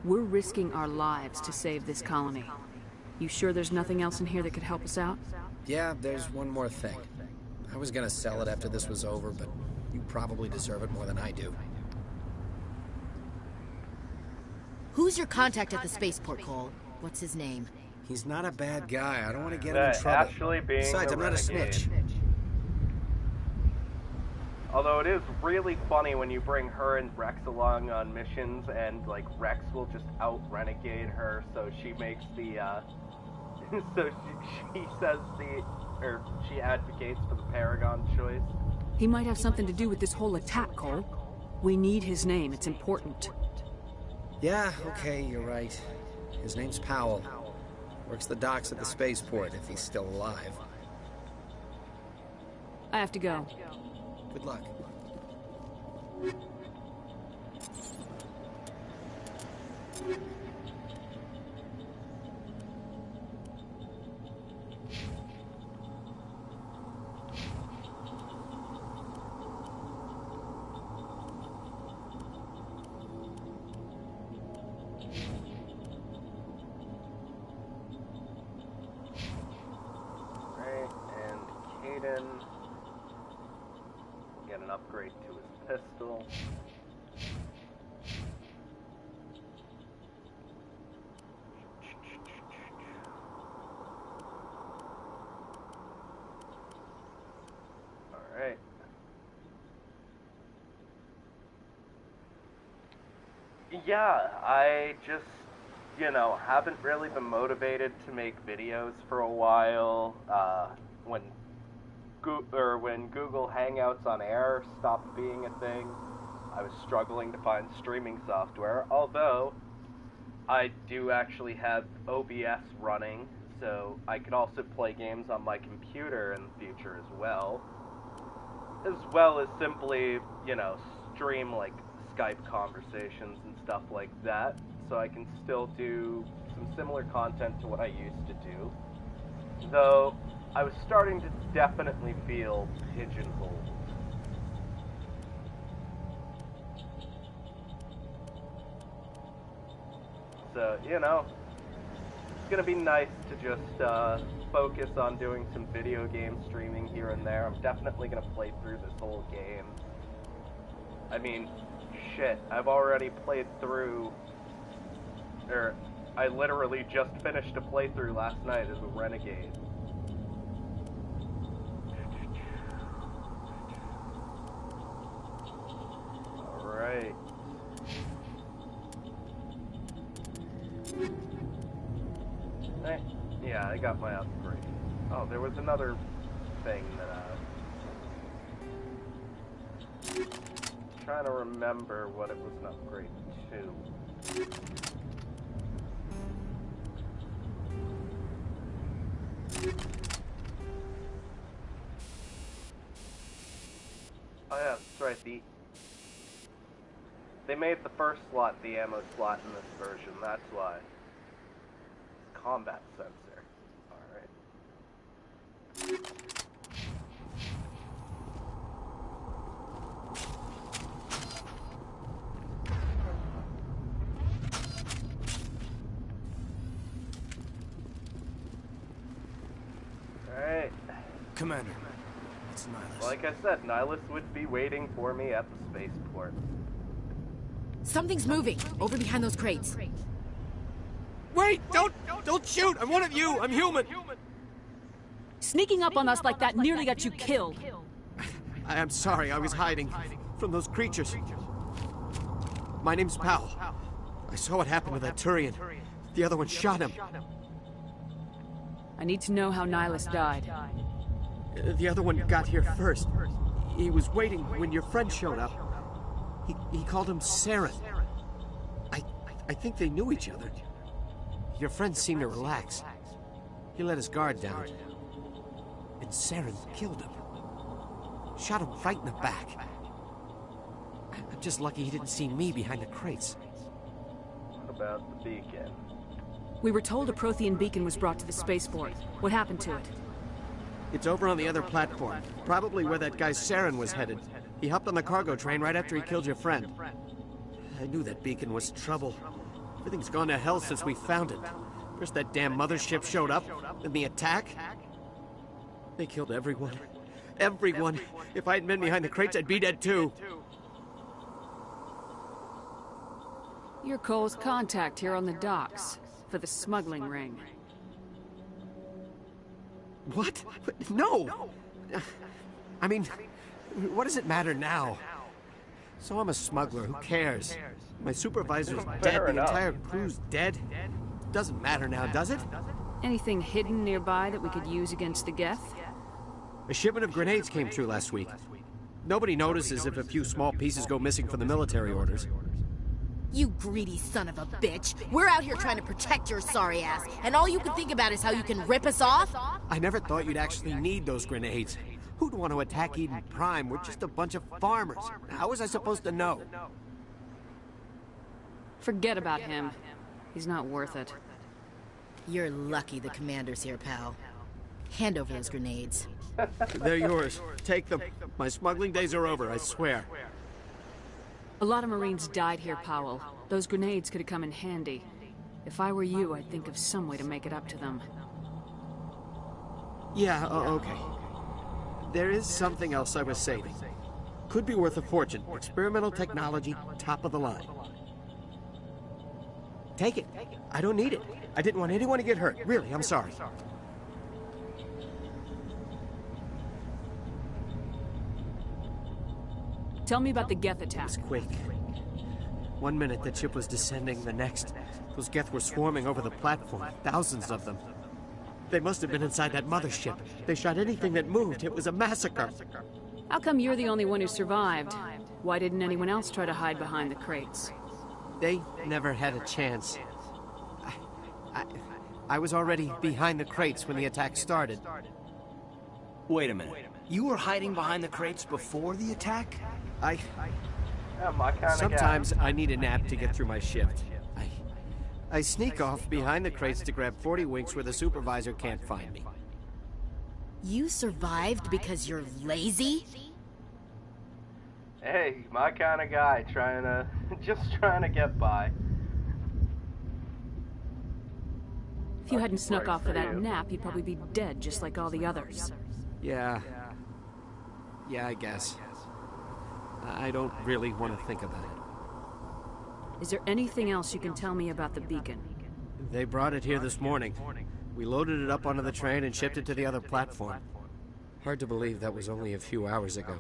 We're risking our lives to save this colony. You sure there's nothing else in here that could help us out? Yeah, there's one more thing. I was gonna sell it after this was over, but you probably deserve it more than I do. Who's your contact at the spaceport, Cole? What's his name? He's not a bad guy. I don't want to get him in trouble. Actually being Besides, I'm not a snitch. Although it is really funny when you bring her and Rex along on missions, and like Rex will just out-renegade her, so she makes the so she says she advocates for the Paragon choice. He might have something to do with this whole attack, Cole. We need his name. It's important. Yeah, okay, you're right. His name's Powell. Works the docks at the spaceport, if he's still alive. I have to go. Good luck. Get an upgrade to his pistol. Alright. Yeah, I just, haven't really been motivated to make videos for a while. When Google Hangouts on Air stopped being a thing, I was struggling to find streaming software, although I do actually have OBS running, so I could also play games on my computer in the future as well as simply, stream like Skype conversations and stuff like that, so I can still do some similar content to what I used to do, though I was starting to definitely feel pigeonholed. So, it's gonna be nice to just focus on doing some video game streaming here and there. I'm definitely gonna play through this whole game. I mean, shit, I've already played through, I literally just finished a playthrough last night as a Renegade. Alright. Yeah, I got my upgrade. Oh, there was another thing that I'm trying to remember what it was an upgrade to. Oh yeah, that's right, they made the first slot the ammo slot in this version, that's why. Combat sensor. Alright. Alright. Commander, it's Nihilus. Like I said, Nihilus would be waiting for me at the spaceport. Something's moving, over behind those crates. Wait! Don't shoot! I'm one of you! I'm human! Sneaking up on us like that nearly got you killed. I'm sorry, I was hiding from those creatures. My name's Powell. I saw what happened to that Turian. The other one shot him. I need to know how Nihilus died. The other one got here first. He was waiting when your friend showed up. He called him Saren. I think they knew each other. Your friend seemed to relax. He let his guard down. And Saren killed him. Shot him right in the back. I'm just lucky he didn't see me behind the crates. What about the beacon? We were told a Prothean beacon was brought to the spaceport. What happened to it? It's over on the other platform. Probably where that guy Saren was headed. He hopped on the cargo train right after he killed your friend. I knew that beacon was trouble. Everything's gone to hell since we found it. First that damn mothership showed up, then the attack. They killed everyone. Everyone. If I hadn't been behind the crates, I'd be dead too. You're Cole's contact here on the docks for the smuggling ring. What? No! I mean, what does it matter now? So I'm a smuggler, who cares? My supervisor's dead, the entire crew's dead. Doesn't matter now, does it? Anything hidden nearby that we could use against the Geth? A shipment of grenades came through last week. Nobody notices if a few small pieces go missing from the military orders. You greedy son of a bitch. We're out here trying to protect your sorry ass, and all you can think about is how you can rip us off? I never thought you'd actually need those grenades. Who'd want to attack Eden Prime? We're just a bunch of farmers. How was I supposed to know? Forget about him. He's not worth it. You're lucky the commander's here, pal. Hand over those grenades. They're yours. Take them. My smuggling days are over, I swear. A lot of Marines died here, Powell. Those grenades could have come in handy. If I were you, I'd think of some way to make it up to them. Yeah, okay. There is something else I was saving. Could be worth a fortune. Experimental technology, top of the line. Take it. I don't need it. I didn't want anyone to get hurt. Really, I'm sorry. Tell me about the Geth attack. It was quick. 1 minute the ship was descending, the next, those Geth were swarming over the platform. Thousands of them. They must have been inside that mothership. They shot anything that moved. It was a massacre. How come you're the only one who survived? Why didn't anyone else try to hide behind the crates? They never had a chance. I was already behind the crates when the attack started. Wait a minute. You were hiding behind the crates before the attack? Yeah, my kind of Sometimes I need a nap to get through my shift. I sneak off behind the crates to grab 40 winks where the supervisor can't find me. You survived because you're lazy? Hey, my kind of guy, just trying to get by. If you hadn't snuck off for that nap, you'd probably be dead just like all the others. Yeah, I guess. I don't really want to think about it. Is there anything else you can tell me about the beacon? They brought it here this morning. We loaded it up onto the train and shipped it to the other platform. Hard to believe that was only a few hours ago.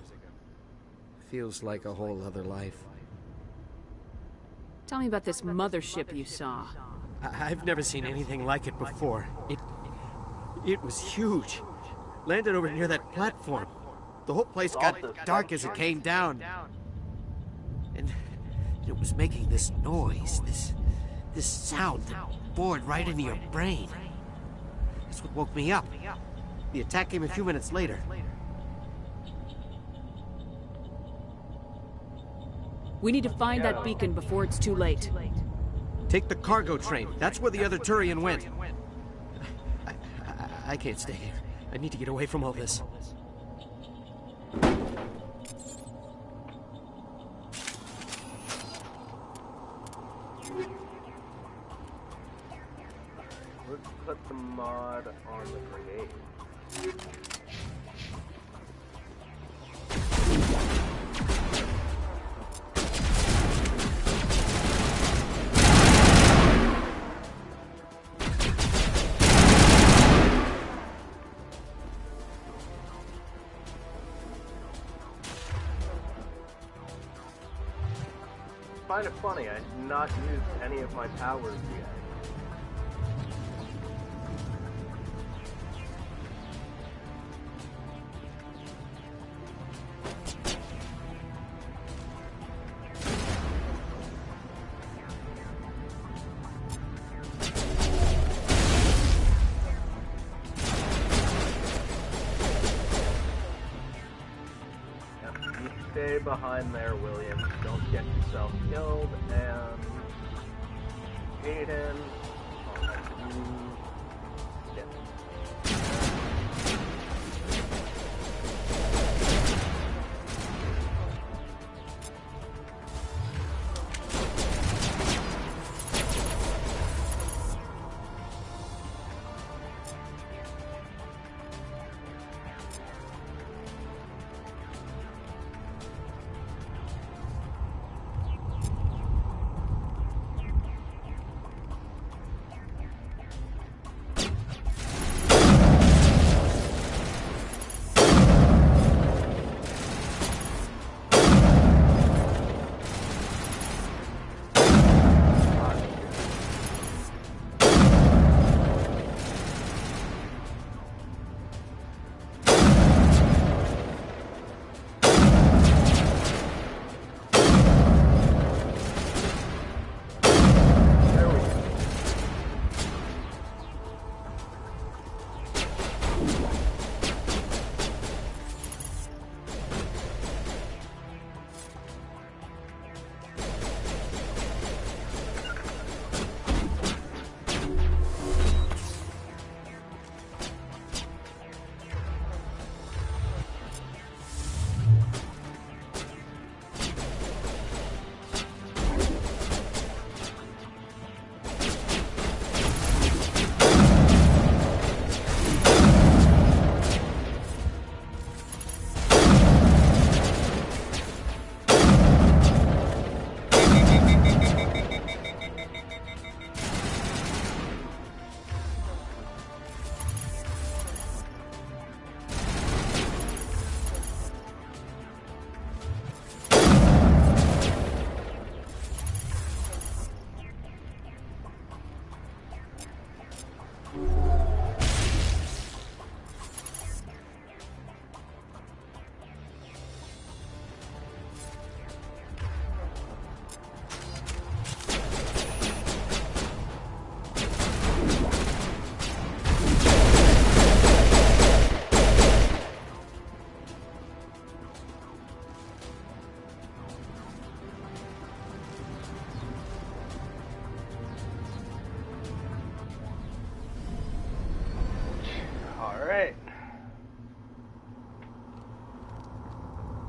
Feels like a whole other life. Tell me about this mothership you saw. I've never seen anything like it before. It was huge. Landed over near that platform. The whole place got dark as it came down. And it was making this noise, this sound that bored right into your brain. That's what woke me up. The attack came a few minutes later. We need to find that beacon before it's too late. Take the cargo train. That's where the other Turian went. I can't stay here. I need to get away from all this. Let's put the mod on the grenade. kind of funny. I've not used any of my powers yet. Stay behind there, Williams. Don't get yourself killed. And Aiden.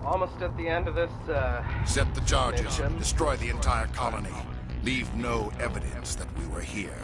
Almost at the end of this, Set the charges. mission. Destroy the entire colony. Leave no evidence that we were here.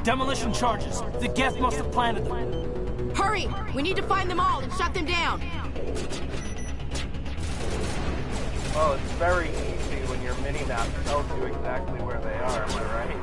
Demolition charges. The Geth must have planted them. Hurry! We need to find them all and shut them down. Well, it's very easy when your mini-map tells you exactly where they are, am I right?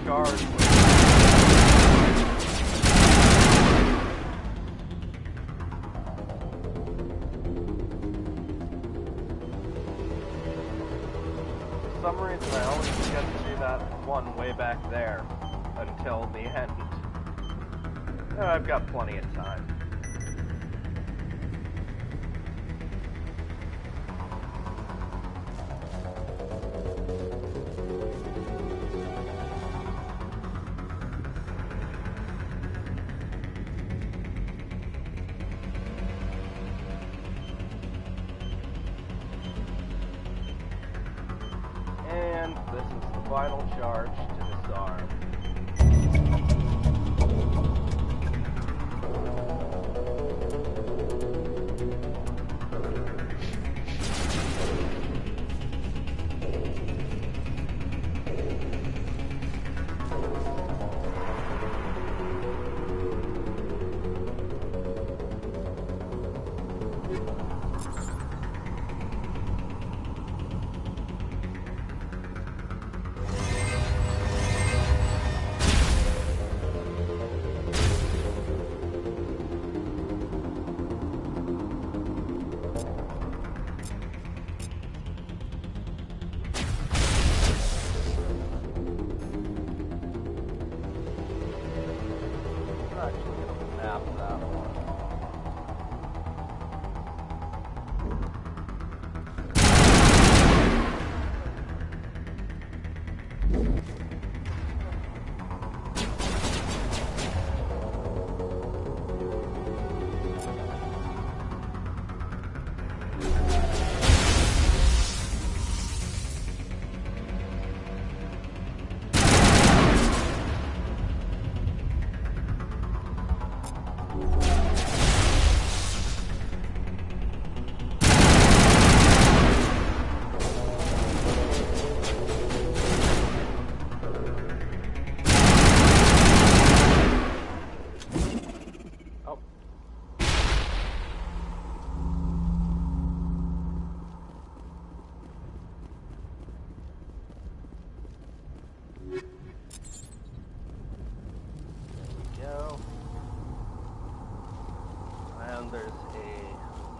charge. For some reason, I always get to do that one way back there until the end. I've got plenty of time. And this is the final charge to disarm. There's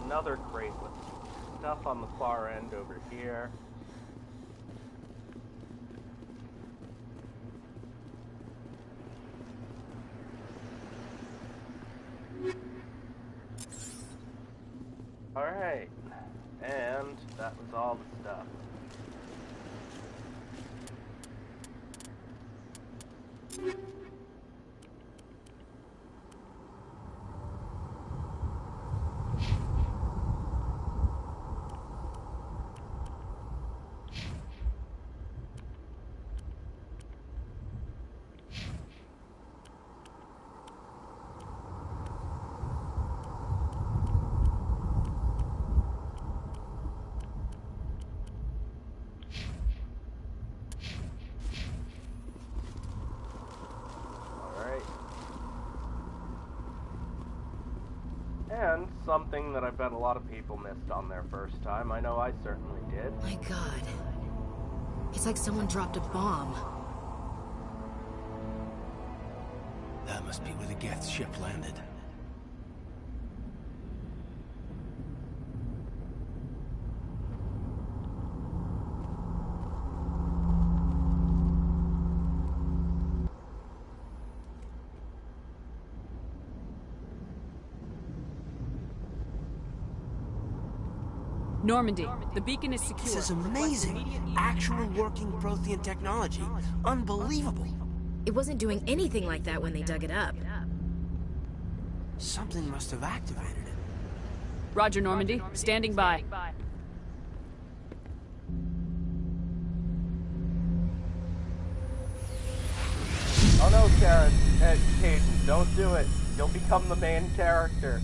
another crate with stuff on the far end over here. Alright, and that was all the stuff. And something that I bet a lot of people missed on their first time. I know I certainly did. My God. It's like someone dropped a bomb. That must be where the Geth ship landed. Normandy, the beacon is secure. This is amazing. Actual working Prothean technology. Unbelievable. It wasn't doing anything like that when they dug it up. Something must have activated it. Roger, Normandy. Standing by. Oh no, Karen. Caden, don't do it. You'll become the main character.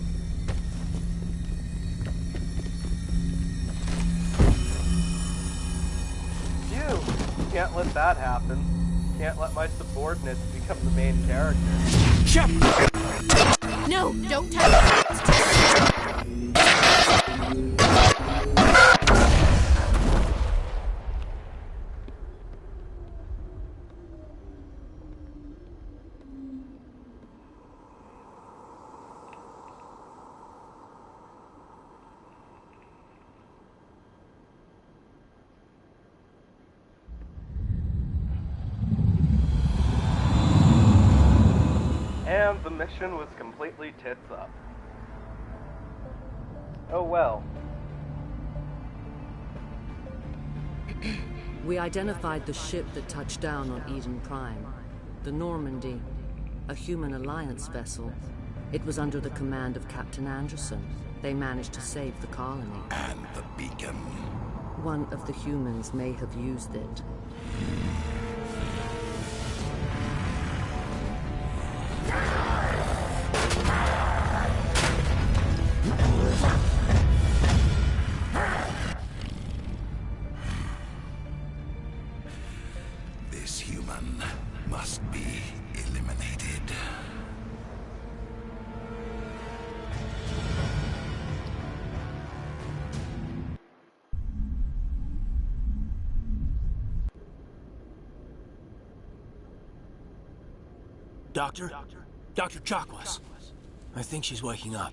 Can't let that happen. Can't let my subordinates become the main character. Shep! No, don't touch And the mission was completely tits up. Oh well. We identified the ship that touched down on Eden Prime. The Normandy, a human alliance vessel. It was under the command of Captain Anderson. They managed to save the colony. And the beacon. One of the humans may have used it. This human must be eliminated. Doctor? Dr. Chakwas. I think she's waking up.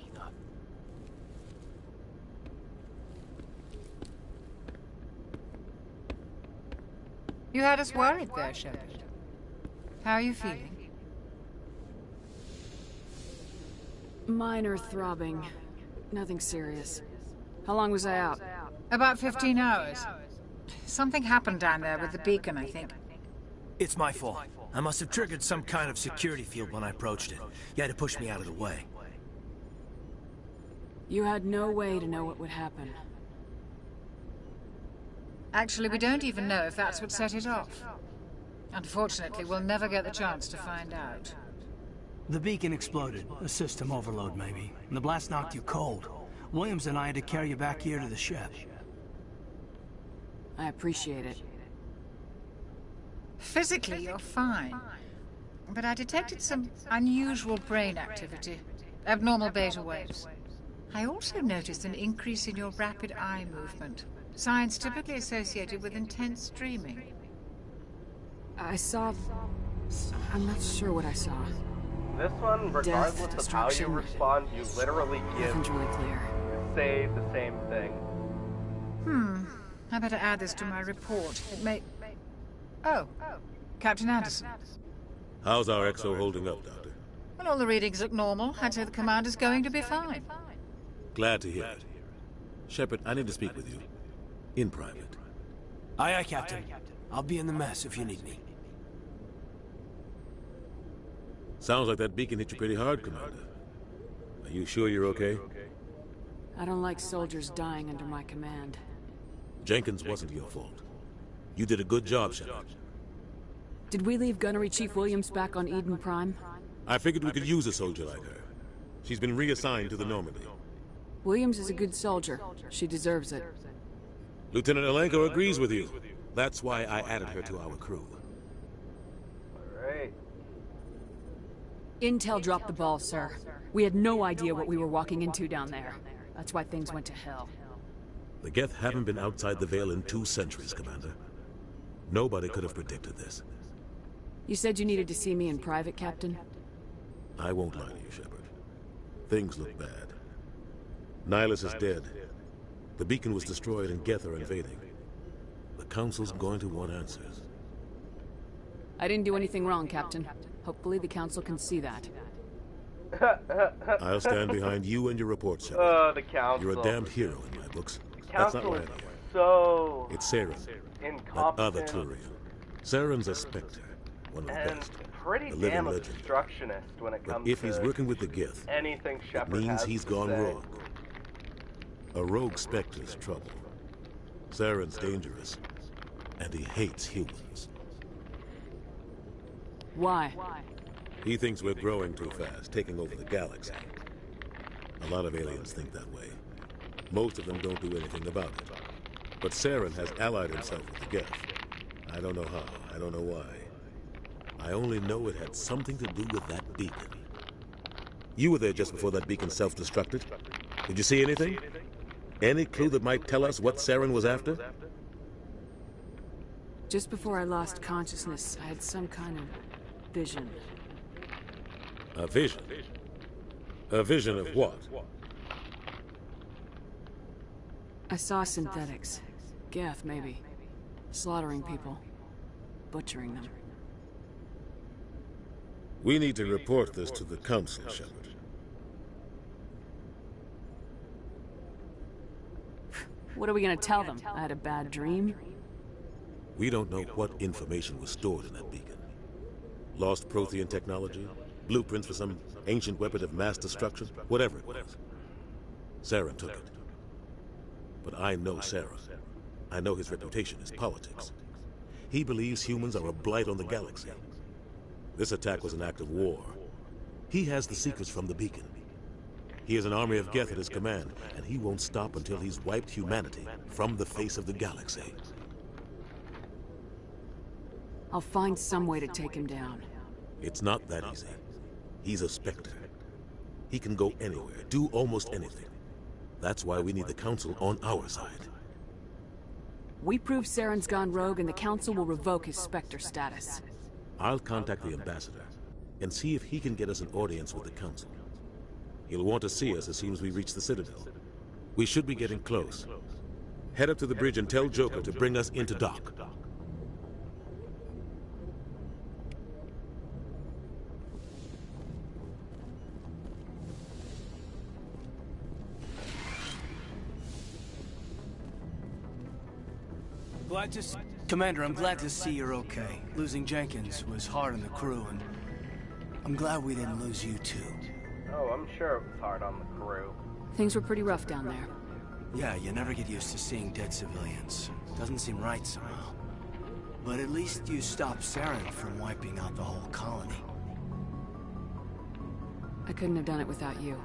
You had us worried there, Shepard. How are you feeling? Minor throbbing. Nothing serious. How long was I out? About 15 hours. Something happened down there with the beacon, I think. It's my fault. I must have triggered some kind of security field when I approached it. You had to push me out of the way. You had no way to know what would happen. Actually, we don't even know if that's what set it off. Unfortunately, we'll never get the chance to find out. The beacon exploded. A system overload, maybe. And the blast knocked you cold. Williams and I had to carry you back here to the ship. I appreciate it. Physically, you're fine. But I detected some unusual brain activity. Abnormal beta waves. I also noticed an increase in your rapid eye movement. Signs typically associated with intense dreaming. I saw... I'm not sure what I saw. This one, regardless of how you respond, you literally Nothing's really clear. say the same thing. I better add this to my report. It may... Oh, Captain Anderson. How's our XO holding up, Doctor? Well, all the readings look normal. I'd say the commander's going to be fine. Glad to hear it. Shepard, I need to speak with you. In private. Aye, aye, Captain. I'll be in the mess if you need me. Sounds like that beacon hit you pretty hard, Commander. Are you sure you're okay? I don't like soldiers dying under my command. Jenkins wasn't your fault. You did a good job, Shepard. Did we leave Gunnery Chief Williams back on Eden Prime? I figured we could use a soldier like her. She's been reassigned to the Normandy. Williams is a good soldier. She deserves it. Lieutenant Alenko agrees with you. That's why I added her to our crew. Alright. Intel dropped the ball, sir. We had no idea what we were walking into down there. That's why things went to hell. The Geth haven't been outside the Veil in 2 centuries, Commander. Nobody could have predicted this. You said you needed to see me in private, Captain? I won't lie to you, Shepard. Things look bad. Nihilus is dead. The beacon was destroyed and Geth are invading. The Council's going to want answers. I didn't do anything wrong, Captain. Hopefully the Council can see that. I'll stand behind you and your report, Shepard. The Council. You're a damned hero in my books. Council That's not right. So it's Saren. incompetent. That other Turian. Saren's a Spectre. One of the best. Pretty a living damn legend. obstructionist when it comes but if to he's working with the Geth, anything Shepard it means has he's to gone say. wrong. A rogue Spectre's trouble. Saren's dangerous, and he hates humans. Why? He thinks we're growing too fast, taking over the galaxy. A lot of aliens think that way. Most of them don't do anything about it. But Saren has allied himself with the Geth. I don't know how, I don't know why. I only know it had something to do with that beacon. You were there just before that beacon self-destructed. Did you see anything? Any clue that might tell us what Saren was after? Just before I lost consciousness, I had some kind of vision. A vision? A vision of what? I saw synthetics. Geth, maybe. Slaughtering people. Butchering them. We need to report this to the Council, Shepard. What are we gonna tell them? I had a bad dream? We don't know what information was stored in that beacon. Lost Prothean technology, blueprints for some ancient weapon of mass destruction, whatever it was. Saren took it. But I know Saren. I know his reputation is politics. He believes humans are a blight on the galaxy. This attack was an act of war. He has the secrets from the beacon. He has an army of Geth at his command, and he won't stop until he's wiped humanity from the face of the galaxy. I'll find some way to take him down. It's not that easy. He's a Spectre. He can go anywhere, do almost anything. That's why we need the Council on our side. We prove Saren's gone rogue and the Council will revoke his Spectre status. I'll contact the Ambassador and see if he can get us an audience with the Council. He'll want to see us as soon as we reach the Citadel. We should be getting close. Head up to the bridge and tell Joker to bring us into dock. Commander, I'm glad to see you're okay. Losing Jenkins was hard on the crew, and I'm glad we didn't lose you too. Oh, I'm sure it was hard on the crew. Things were pretty rough down there. Yeah, you never get used to seeing dead civilians. Doesn't seem right somehow. But at least you stopped Saren from wiping out the whole colony. I couldn't have done it without you.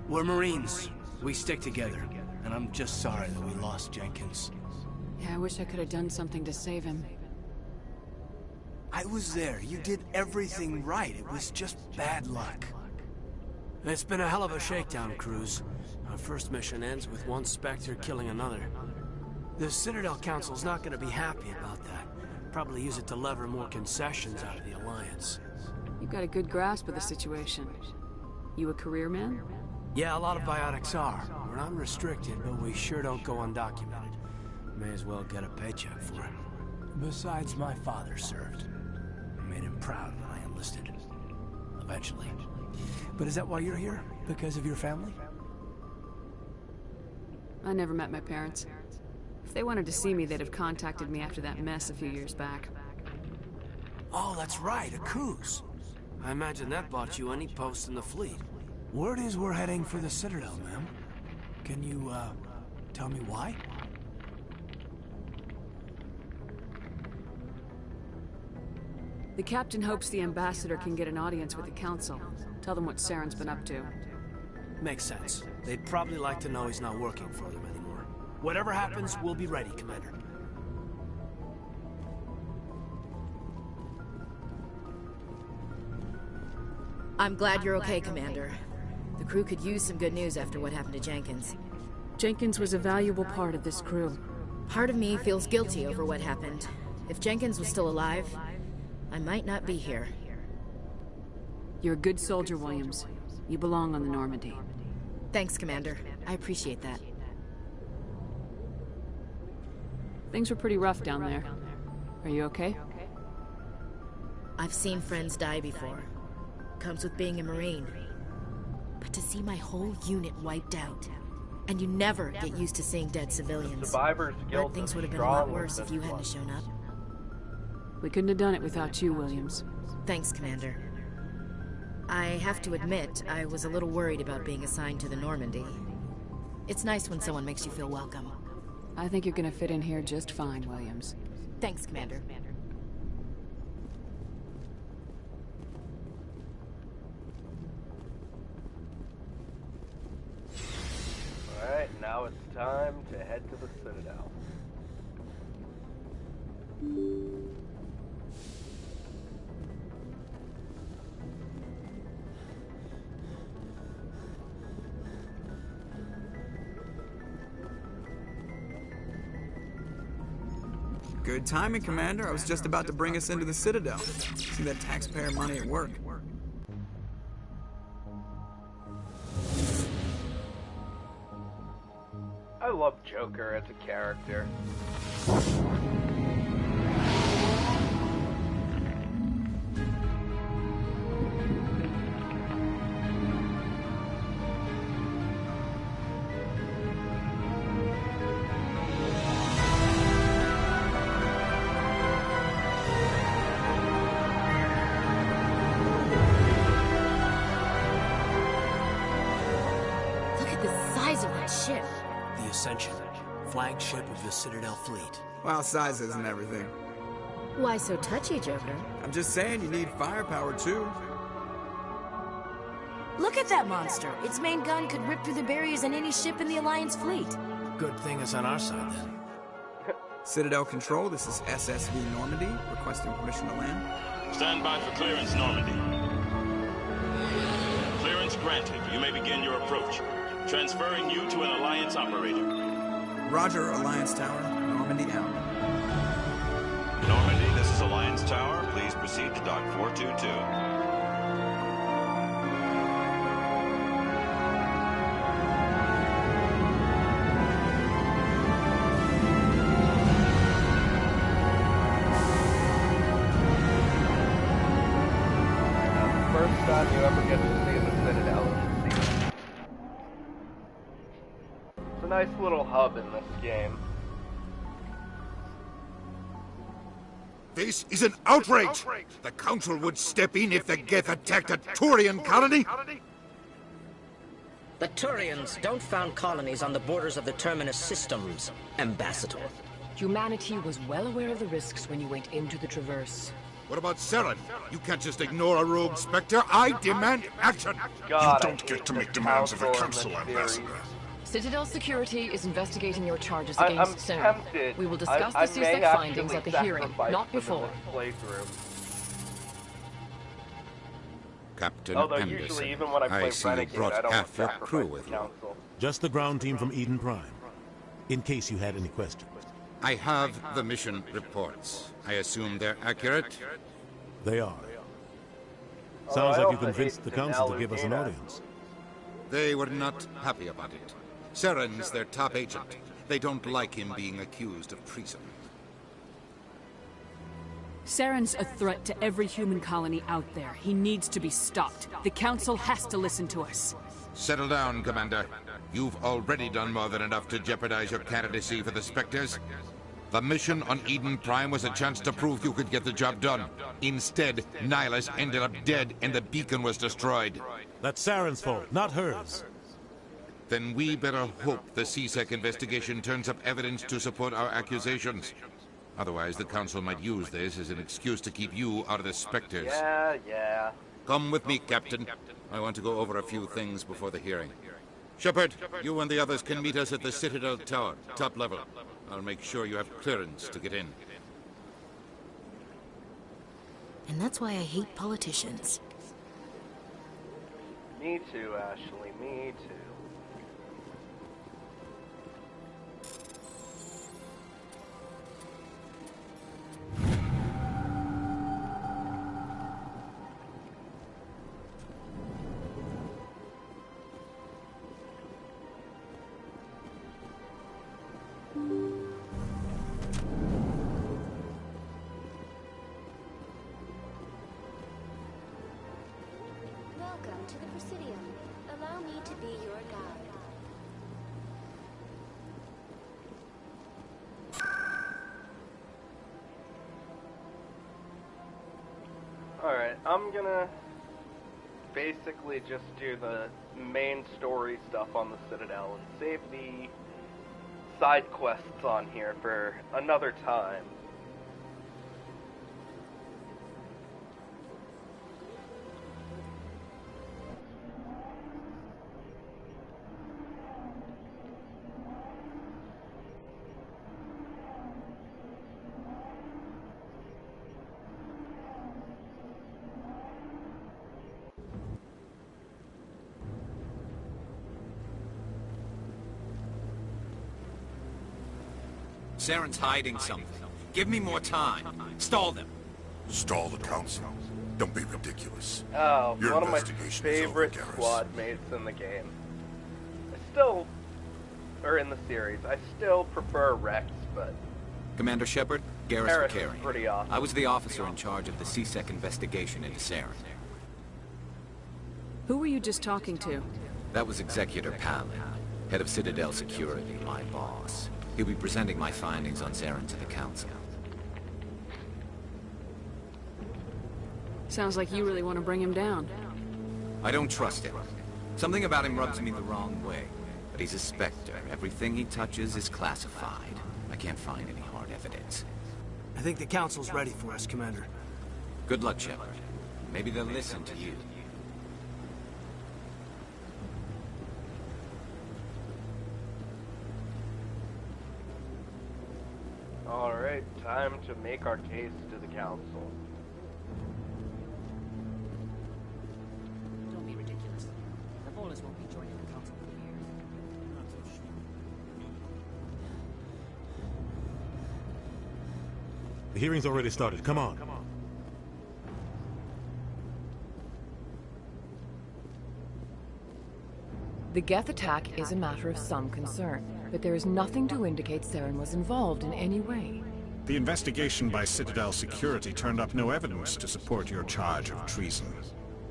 We're Marines. We stick together. And I'm just sorry that we lost Jenkins. Yeah, I wish I could have done something to save him. I was there. You did everything right. It was just bad luck. It's been a hell of a shakedown, Cruz. Our first mission ends with one Spectre killing another. The Citadel Council's not going to be happy about that. Probably use it to lever more concessions out of the Alliance. You've got a good grasp of the situation. You a career man? Yeah, a lot of biotics are. We're not restricted, but we sure don't go undocumented. May as well get a paycheck for it. Besides, my father served. I made him proud when I enlisted. Eventually. But is that why you're here? Because of your family? I never met my parents. If they wanted to see me, they'd have contacted me after that mess a few years back. Oh, that's right, a cruise. I imagine that bought you any post in the fleet. Word is we're heading for the Citadel, ma'am. Can you, tell me why? The captain hopes the Ambassador can get an audience with the Council. Tell them what Saren's been up to. Makes sense. They'd probably like to know he's not working for them anymore. Whatever happens, we'll be ready, Commander. I'm glad you're okay, Commander. The crew could use some good news after what happened to Jenkins. Jenkins was a valuable part of this crew. Part of me feels guilty over what happened. If Jenkins was still alive, I might not be here. You're a good soldier, Williams. You belong on the Normandy. Thanks, Commander. I appreciate that. Things were pretty rough down there. Are you okay? I've seen friends die before. Comes with being a Marine. But to see my whole unit wiped out, and you never get used to seeing dead civilians. Survivor's guilt things would have been a lot worse if you hadn't shown up. We couldn't have done it without you, Williams. Thanks, Commander. I have to admit, I was a little worried about being assigned to the Normandy. It's nice when someone makes you feel welcome. I think you're gonna fit in here just fine, Williams. Thanks, Commander. Alright, now it's time to head to the Citadel. Good timing, Commander. I was just about to bring us into the Citadel. See that taxpayer money at work. I love Joker as a character. ship? The Ascension, flagship of the Citadel fleet. Well, size isn't everything. Why so touchy, Joker? I'm just saying you need firepower, too. Look at that monster. Its main gun could rip through the barriers in any ship in the Alliance fleet. Good thing it's on our side, then. Citadel Control, this is SSV Normandy, requesting permission to land. Stand by for clearance, Normandy. Clearance granted. You may begin your approach. Transferring you to an Alliance operator. Roger, Alliance Tower. Normandy out. Normandy, this is Alliance Tower. Please proceed to Dock 422. Time you ever get to see the Citadel in the sea. It's a nice little hub in this game. This is an outrage! The Council would step in if the Geth attacked a Turian colony? The Turians don't found colonies on the borders of the Terminus systems, Ambassador. Humanity was well aware of the risks when you went into the Traverse. What about Saren? You can't just ignore a rogue Spectre. I demand action! God, you don't get to make demands of the Council, Ambassador. Citadel Security is investigating your charges against Saren. Tempted. We will discuss the I CSEC findings at the hearing, not before. Captain Although Anderson, usually, even when I play see Renegade, you brought I don't half your sacrifice crew the with you. Council. Just the ground team from Eden Prime, in case you had any questions. I have the mission reports. I assume they're accurate? They are. Sounds like you convinced the Council to give us an audience. They were not happy about it. Saren's their top agent. They don't like him being accused of treason. Saren's a threat to every human colony out there. He needs to be stopped. The Council has to listen to us. Settle down, Commander. You've already done more than enough to jeopardize your candidacy for the Spectres. The mission on Eden Prime was a chance to prove you could get the job done. Instead, Nihilus ended up dead and the beacon was destroyed. That's Saren's fault, not hers. Then we better hope the CSEC investigation turns up evidence to support our accusations. Otherwise, the Council might use this as an excuse to keep you out of the Spectres. Yeah. Come with me, Captain. I want to go over a few things before the hearing. Shepard, you and the others can meet us at the Citadel Tower, top level. I'll make sure you have clearance to get in. And that's why I hate politicians. Me too, Ashley, me too. Welcome to the Presidium. Allow me to be your guide. Alright, I'm gonna basically just do the main story stuff on the Citadel and save the side quests on here for another time. Saren's hiding something. Give me more time. Stall them. Stall the Council. Don't be ridiculous. Oh, Your one of my investigation is favorite over, Garrus. squad mates in the game. Or in the series, I still prefer Rex, but Commander Shepard, Garrus Garrus is Vakarian. pretty awesome. I was the officer in charge of the CSEC investigation into Saren. Who were you just talking to? That was Executor Palin, head of Citadel Security, my boss. He'll be presenting my findings on Saren to the Council. Sounds like you really want to bring him down. I don't trust him. Something about him rubs me the wrong way. But He's a Spectre. Everything he touches is classified. I can't find any hard evidence. I think the Council's ready for us, Commander. Good luck, Shepard. Maybe they'll listen to you. Alright, time to make our case to the Council. Don't be ridiculous. The Volus won't be joining the Council for years. Not so sure. The hearing's already started. Come on. The Geth attack is a matter of some concern, but there is nothing to indicate Saren was involved in any way. The investigation by Citadel Security turned up no evidence to support your charge of treason.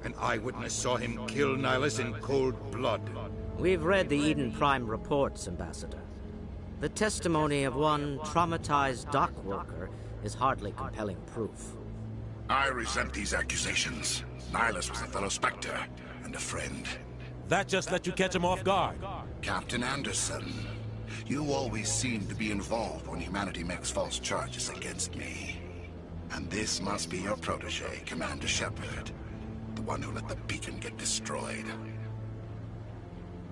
An eyewitness saw him kill Nihilus in cold blood. We've read the Eden Prime reports, Ambassador. The testimony of one traumatized dock worker is hardly compelling proof. I resent these accusations. Nihilus was a fellow Spectre and a friend. That just let you catch him off guard. Captain Anderson, you always seem to be involved when humanity makes false charges against me. And this must be your protege, Commander Shepard. The one who let the beacon get destroyed.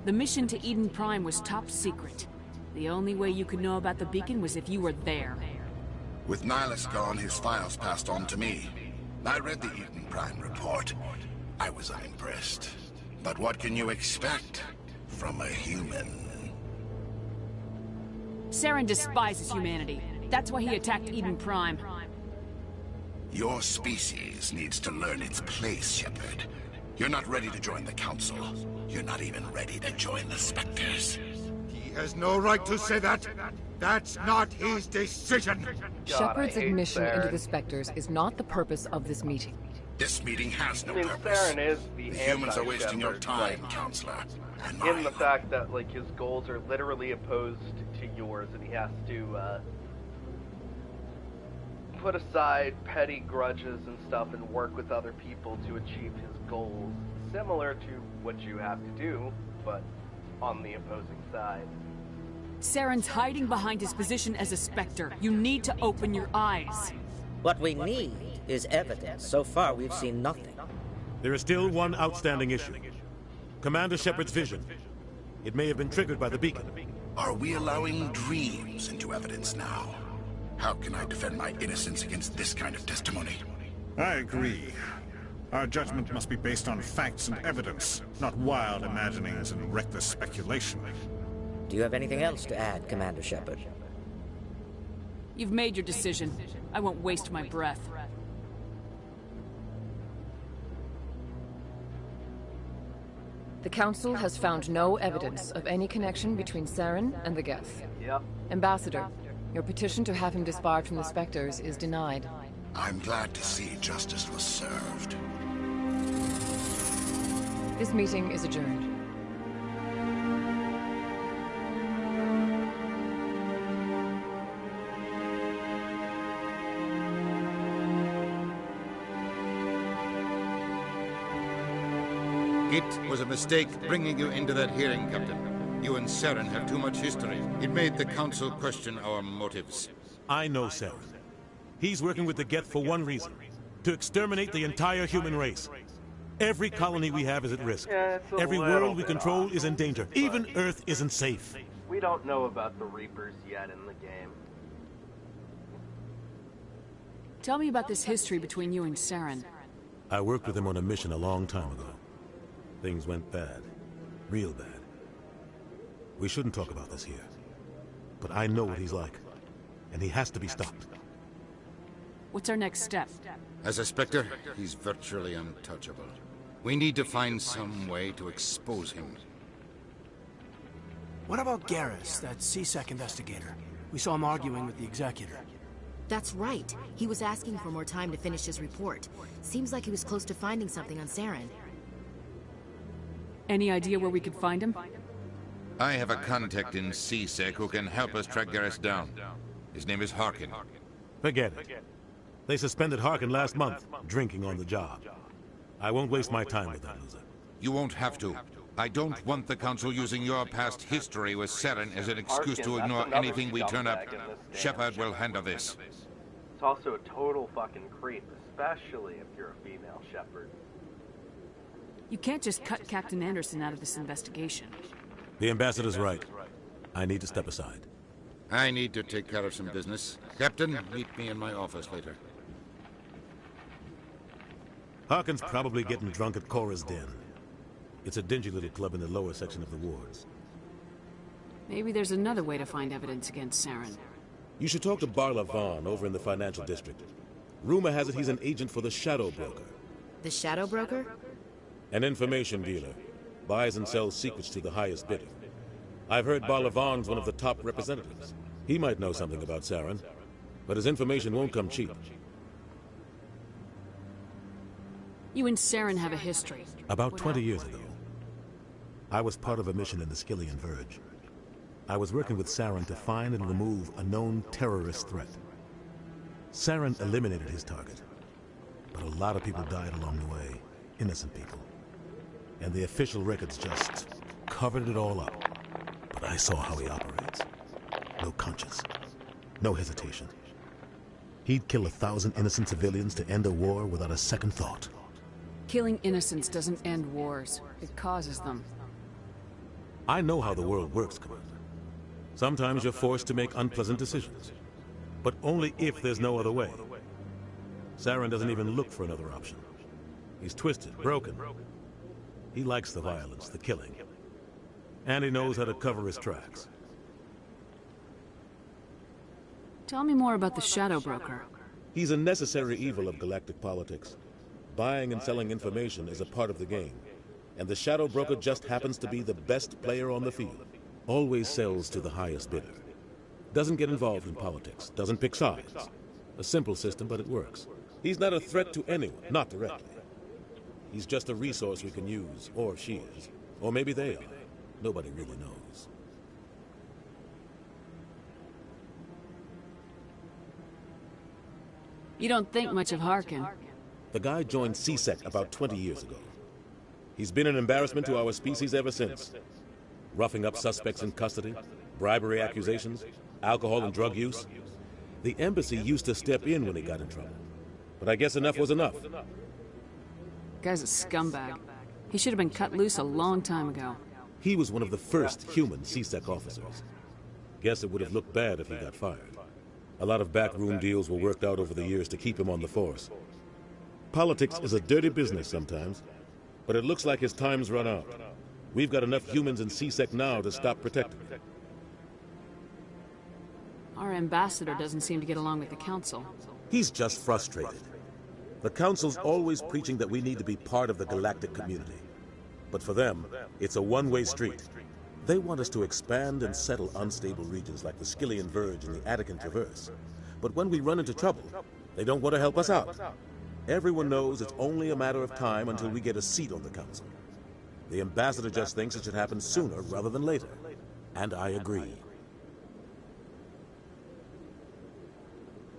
The mission to Eden Prime was top secret. The only way you could know about the beacon was if you were there. With Nihilus gone, his files passed on to me. I read the Eden Prime report. I was unimpressed. But what can you expect from a human? Saren despises humanity. That's why he attacked Eden Prime. Your species needs to learn its place, Shepard. You're not ready to join the Council. You're not even ready to join the Spectres. He has no right to say that. That's not his decision. Shepard's admission into the Spectres is not the purpose of this meeting. This meeting has no purpose. Saren is the humans are wasting your time, Counselor. In the fact that, like, his goals are literally opposed to yours, and he has to, put aside petty grudges and stuff and work with other people to achieve his goals. Similar to what you have to do, but on the opposing side. Saren's hiding behind his position as a Spectre. You need to open your eyes. What we need is evidence. So far, we've seen nothing. There is still one outstanding issue. Commander Shepard's vision. It may have been triggered by the beacon. Are we allowing dreams into evidence now? How can I defend my innocence against this kind of testimony? I agree. Our judgment must be based on facts and evidence, not wild imaginings and reckless speculation. Do you have anything else to add, Commander Shepard? You've made your decision. I won't waste my breath. The Council has found no evidence of any connection between Saren and the Geth. Yep. Ambassador, your petition to have him disbarred from the Spectres is denied. I'm glad to see justice was served. This meeting is adjourned. It was a mistake bringing you into that hearing, Captain. You and Saren have too much history. It made the Council question our motives. I know Saren. He's working with the Geth for one reason. To exterminate the entire human race. Every colony we have is at risk. Every world we control is in danger. Even Earth isn't safe. We don't know about the Reapers yet in the game. Tell me about this history between you and Saren. I worked with him on a mission a long time ago. Things went bad. Real bad. We shouldn't talk about this here. But I know what he's like. And he has to be stopped. What's our next step? As a Spectre, he's virtually untouchable. We need to find some way to expose him. What about Garrus, that C-Sec investigator? We saw him arguing with the Executor. That's right. He was asking for more time to finish his report. Seems like he was close to finding something on Saren. Any idea where we could find him? I have a contact in C-Sec who can help us track Garrus down. His name is Harkin. Forget it. They suspended Harkin last month, drinking on the job. I won't waste my time with that loser. You won't have to. I don't want the Council using your past history with Saren as an excuse to ignore anything we turn up. Shepard will handle this. It's also a total fucking creep, especially if you're a female Shepard. You can't just cut Captain Anderson out of this investigation. The ambassador's right. I need to step aside. I need to take care of some business. Captain, meet me in my office later. Harkin's probably getting drunk at Cora's Den. It's a dingy little club in the lower section of the wards. Maybe there's another way to find evidence against Saren. You should talk to Barla Vaughn over in the financial district. Rumor has it he's an agent for the Shadow Broker. The Shadow Broker? An information dealer. Buys and sells secrets to the highest bidder. I've heard Barla Vaughn's one of the top representatives. He might know something about Saren, but his information won't come cheap. You and Saren have a history. About 20 years ago, I was part of a mission in the Skillian Verge. I was working with Saren to find and remove a known terrorist threat. Saren eliminated his target, but a lot of people died along the way, innocent people. And the official records just covered it all up. But I saw how he operates. No conscience, no hesitation. He'd kill 1,000 innocent civilians to end a war without a second thought. Killing innocents doesn't end wars. It causes them. I know how the world works, Commander. Sometimes you're forced to make unpleasant decisions. But only if there's no other way. Saren doesn't even look for another option. He's twisted, broken. He likes the violence, the killing. And he knows how to cover his tracks. Tell me more about the Shadow Broker. He's a necessary evil of galactic politics. Buying and selling information is a part of the game. And the Shadow Broker just happens to be the best player on the field. Always sells to the highest bidder. Doesn't get involved in politics. Doesn't pick sides. A simple system, but it works. He's not a threat to anyone, not directly. He's just a resource we can use, or she is. Or maybe they are. Nobody really knows. You don't think much of Harkin. The guy joined CSEC about 20 years ago. He's been an embarrassment to our species ever since. Roughing up suspects in custody, bribery accusations, alcohol and drug use. The embassy used to step in when he got in trouble. But I guess enough was enough. Guy's a scumbag. He should have been cut loose a long time ago. He was one of the first human CSEC officers. Guess it would have looked bad if he got fired. A lot of backroom deals were worked out over the years to keep him on the force. Politics is a dirty business sometimes, but it looks like his time's run out. We've got enough humans in CSEC now to stop protecting it. Our ambassador doesn't seem to get along with the Council. He's just frustrated. The Council's always preaching that we need to be part of the galactic community. But for them, it's a one-way street. They want us to expand and settle unstable regions like the Skillian Verge and the Attican Traverse. But when we run into trouble, they don't want to help us out. Everyone knows it's only a matter of time until we get a seat on the Council. The ambassador just thinks it should happen sooner rather than later. And I agree.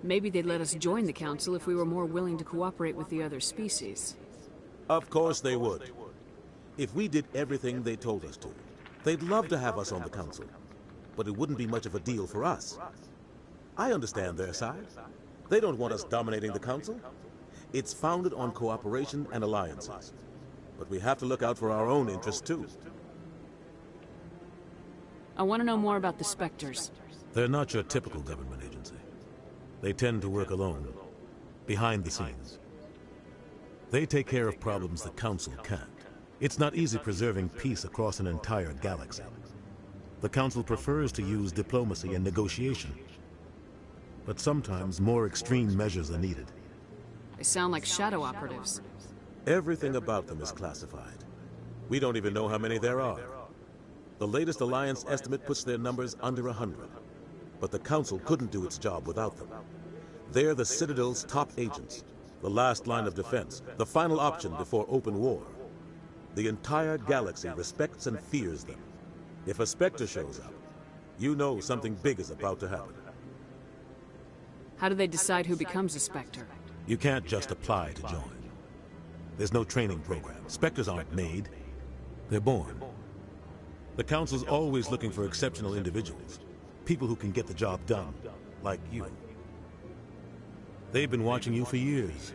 Maybe they'd let us join the Council if we were more willing to cooperate with the other species. Of course they would. If we did everything they told us to, they'd love to have us on the Council. But it wouldn't be much of a deal for us. I understand their side. They don't want us dominating the Council. It's founded on cooperation and alliances. But we have to look out for our own interests, too. I want to know more about the Spectres. They're not your typical government agency. They tend to work alone, behind the scenes. They take care of problems the Council can't. It's not easy preserving peace across an entire galaxy. The Council prefers to use diplomacy and negotiation. But sometimes more extreme measures are needed. They sound like shadow operatives. Everything about them is classified. We don't even know how many there are. The latest Alliance estimate puts their numbers under 100. But the Council couldn't do its job without them. They're the Citadel's top agents, the last line of defense, the final option before open war. The entire galaxy respects and fears them. If a Spectre shows up, you know something big is about to happen. How do they decide who becomes a Spectre? You can't just apply to join. There's no training program. Spectres aren't made. They're born. The Council's always looking for exceptional individuals. People who can get the job done, like you. They've been watching you for years.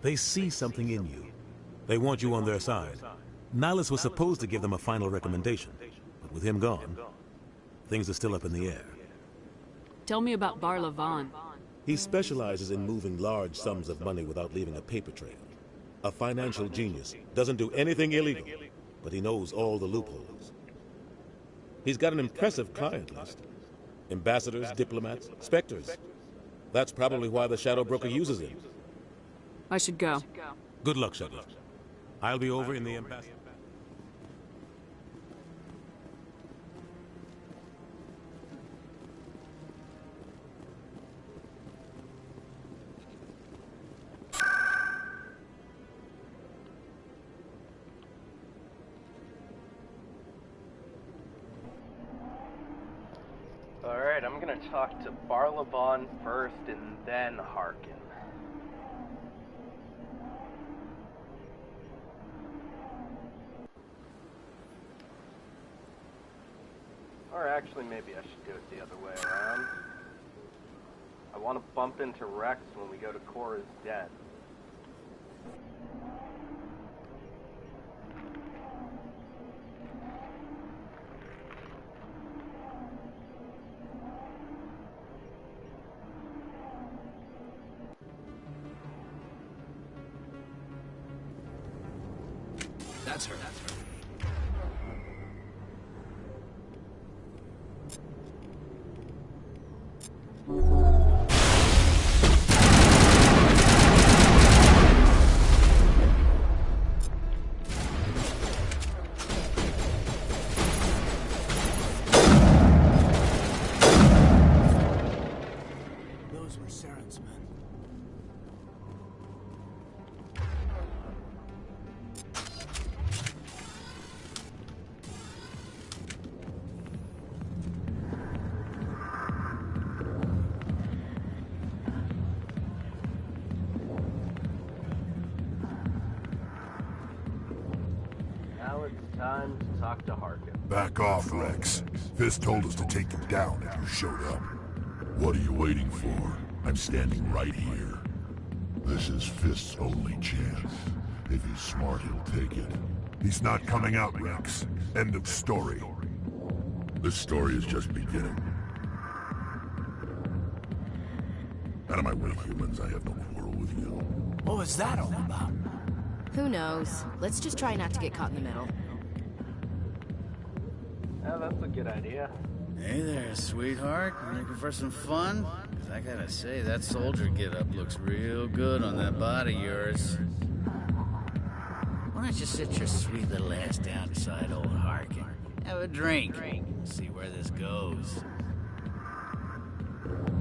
They see something in you. They want you on their side. Nihilus was supposed to give them a final recommendation, but with him gone, things are still up in the air. Tell me about Bar Levon. He specializes in moving large sums of money without leaving a paper trail. A financial genius. Doesn't do anything illegal, but he knows all the loopholes. He's got an impressive client list. Ambassadors, diplomats, specters. That's probably why the Shadow Broker uses him. I should go. Good luck, Shadow. I'll be over in the embassy. Alright, I'm gonna talk to Bar Levon first and then Harkin. Or actually, maybe I should do it the other way around. I want to bump into Rex when we go to Cora's den. That's her. Those were Saren's men. Time to talk to Harkin. Back off, Rex. Fist told us to take you down if you showed up. What are you waiting for? I'm standing right here. This is Fist's only chance. If he's smart, he'll take it. He's not coming out, Rex. End of story. This story is just beginning. Out of my way, humans. I have no quarrel with you. What was that all about? Who knows? Let's just try not to get caught in the middle. Yeah, that's a good idea. Hey there, sweetheart. You looking for some fun? 'Cause I gotta say, that soldier get-up looks real good on that body of yours. Why don't you sit your sweet little ass down beside old Harkin? Have a drink. See where this goes.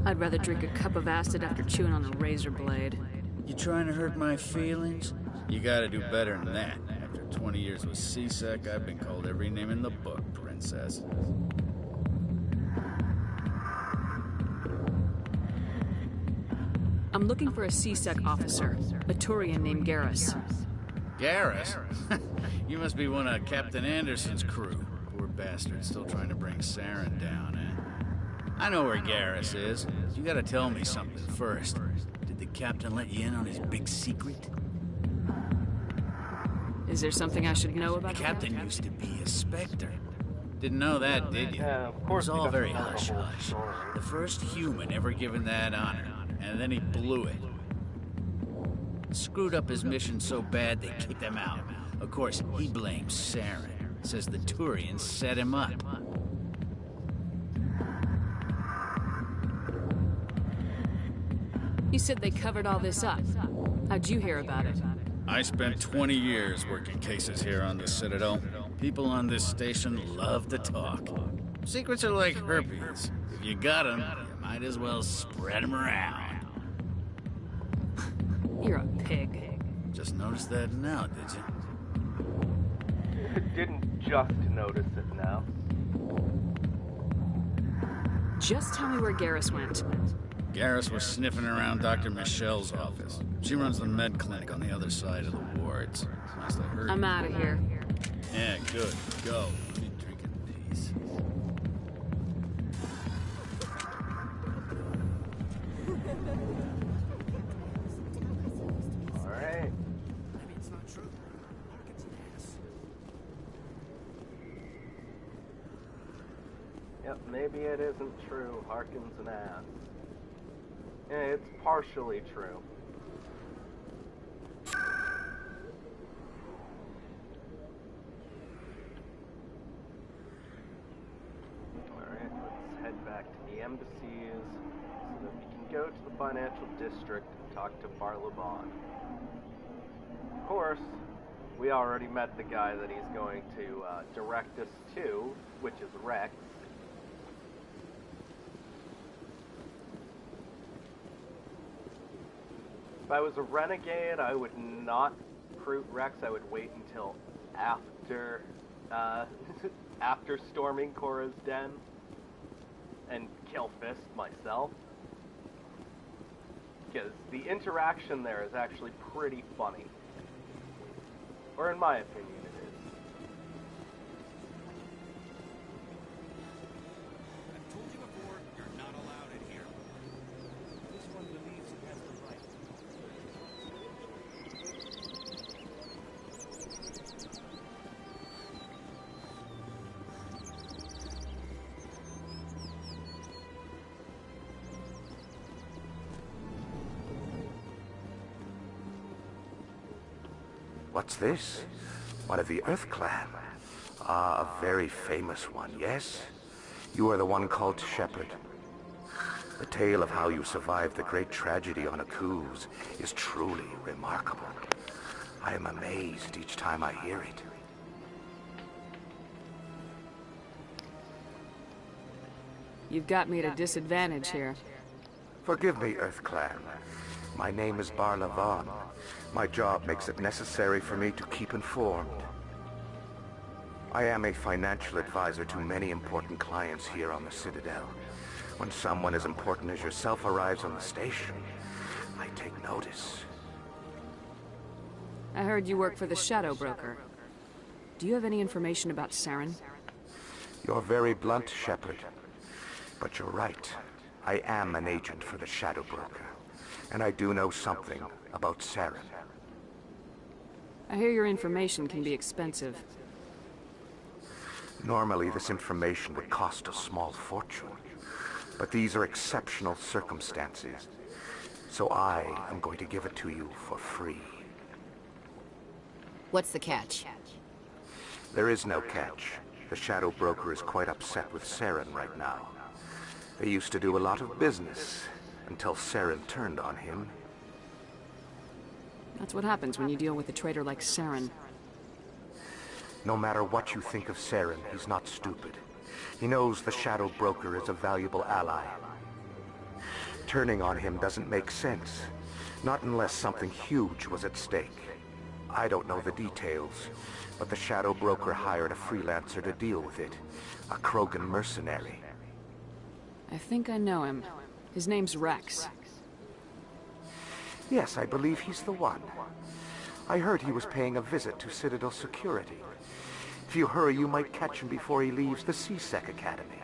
I'd rather drink a cup of acid after chewing on a razor blade. You trying to hurt my feelings? You gotta do better than that. After 20 years with C-Sec, I've been called every name in the book, princess. I'm looking for a C-Sec officer, a Turian named Garrus. Garrus? You must be one of Captain Anderson's crew. Poor bastard, still trying to bring Saren down, eh? I know where Garrus is. You gotta tell me something first. Did the captain let you in on his big secret? Is there something I should know about the captain? Used to be a Spectre. Didn't know that, did you? Yeah, of course. It was all very hush-hush. The first human ever given that honor, and then he blew it. Screwed up his mission so bad they kicked him out. Of course, he blames Saren. Says the Turians set him up. You said they covered all this up. How'd you hear about it? I spent 20 years working cases here on the Citadel. People on this station love to talk. Secrets are like herpes. If you got them, you might as well spread them around. You're a pig. Just noticed that now, did you? Didn't just notice it now. Just tell me where Garrus went. Garrus was sniffing around Dr. Michelle's office. She runs the med clinic on the other side of the wards. I'm out of here. Yeah, good. Go. Let me drink in peace. Alright. Maybe it's not true. It's an ass. Yep, maybe it isn't true. Harkin's an ass. Yeah, it's partially true. Alright, let's head back to the embassies so that we can go to the financial district and talk to Barlaban. Of course, we already met the guy that he's going to direct us to, which is Rex. If I was a renegade, I would not recruit Rex. I would wait until after after storming Korra's den and kill Fist myself. Because the interaction there is actually pretty funny. Or in my opinion, it is. I've told you before, you're not allowed in here. This one believes he has the right. What's this? One of the Earth Clan. Ah, a very famous one, yes? You are the one called Shepard. The tale of how you survived the great tragedy on Akuz is truly remarkable. I am amazed each time I hear it. You've got me at a disadvantage here. Forgive me, Earth Clan. My name is Barlavan. My job makes it necessary for me to keep informed. I am a financial advisor to many important clients here on the Citadel. When someone as important as yourself arrives on the station, I take notice. I heard you work for the Shadow Broker. Do you have any information about Saren? You're very blunt, Shepard. But you're right. I am an agent for the Shadow Broker. And I do know something about Saren. I hear your information can be expensive. Normally, this information would cost a small fortune. But these are exceptional circumstances. So I am going to give it to you for free. What's the catch? There is no catch. The Shadow Broker is quite upset with Saren right now. They used to do a lot of business, until Saren turned on him. That's what happens when you deal with a traitor like Saren. No matter what you think of Saren, he's not stupid. He knows the Shadow Broker is a valuable ally. Turning on him doesn't make sense. Not unless something huge was at stake. I don't know the details, but the Shadow Broker hired a freelancer to deal with it. A Krogan mercenary. I think I know him. His name's Rex. Yes, I believe he's the one. I heard he was paying a visit to Citadel security. If you hurry, you might catch him before he leaves the C-Sec Academy.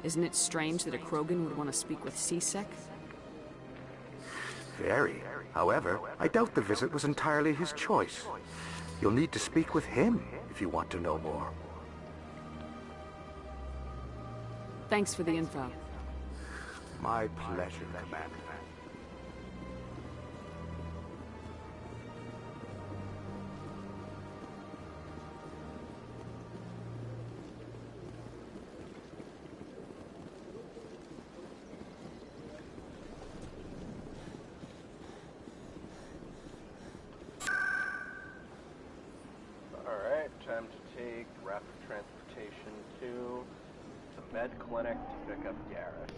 Isn't it strange that a Krogan would want to speak with C-Sec? Very. However, I doubt the visit was entirely his choice. You'll need to speak with him if you want to know more. Thanks for the info. My pleasure, Commander. Alright, time to take rapid transportation to the med clinic to pick up Garrus.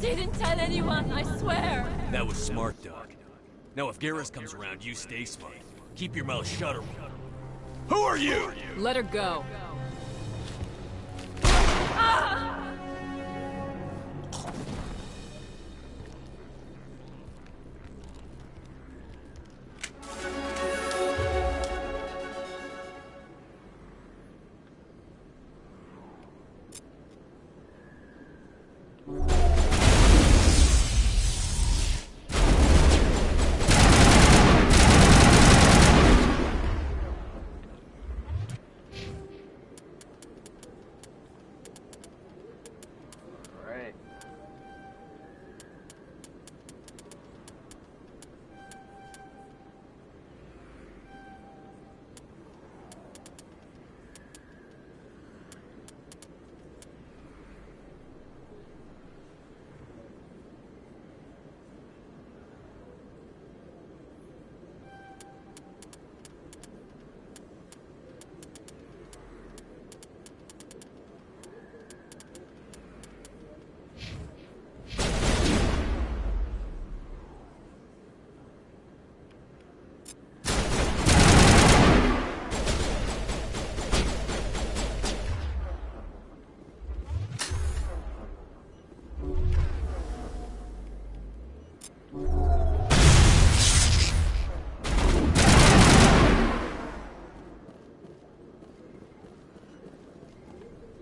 didn't tell anyone, I swear! That was smart, Doc. Now if Garrus comes around, you stay smart. Keep your mouth shut or... Who are you? Let her go. Ah!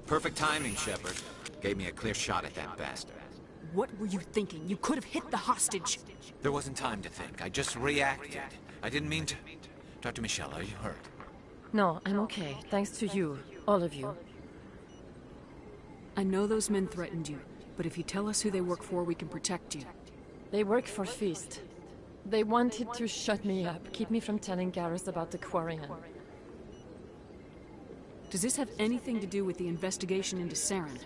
Perfect timing, Shepard. Gave me a clear shot at that bastard. What were you thinking? You could have hit the hostage. There wasn't time to think. I just reacted. I didn't mean to... Dr. Michelle, are you hurt? No, I'm okay. Thanks to you. All of you. I know those men threatened you, but if you tell us who they work for, we can protect you. They work for Feast. They wanted to shut me up, keep me from telling Garrus about the Quarian. Does this have anything to do with the investigation into Saren?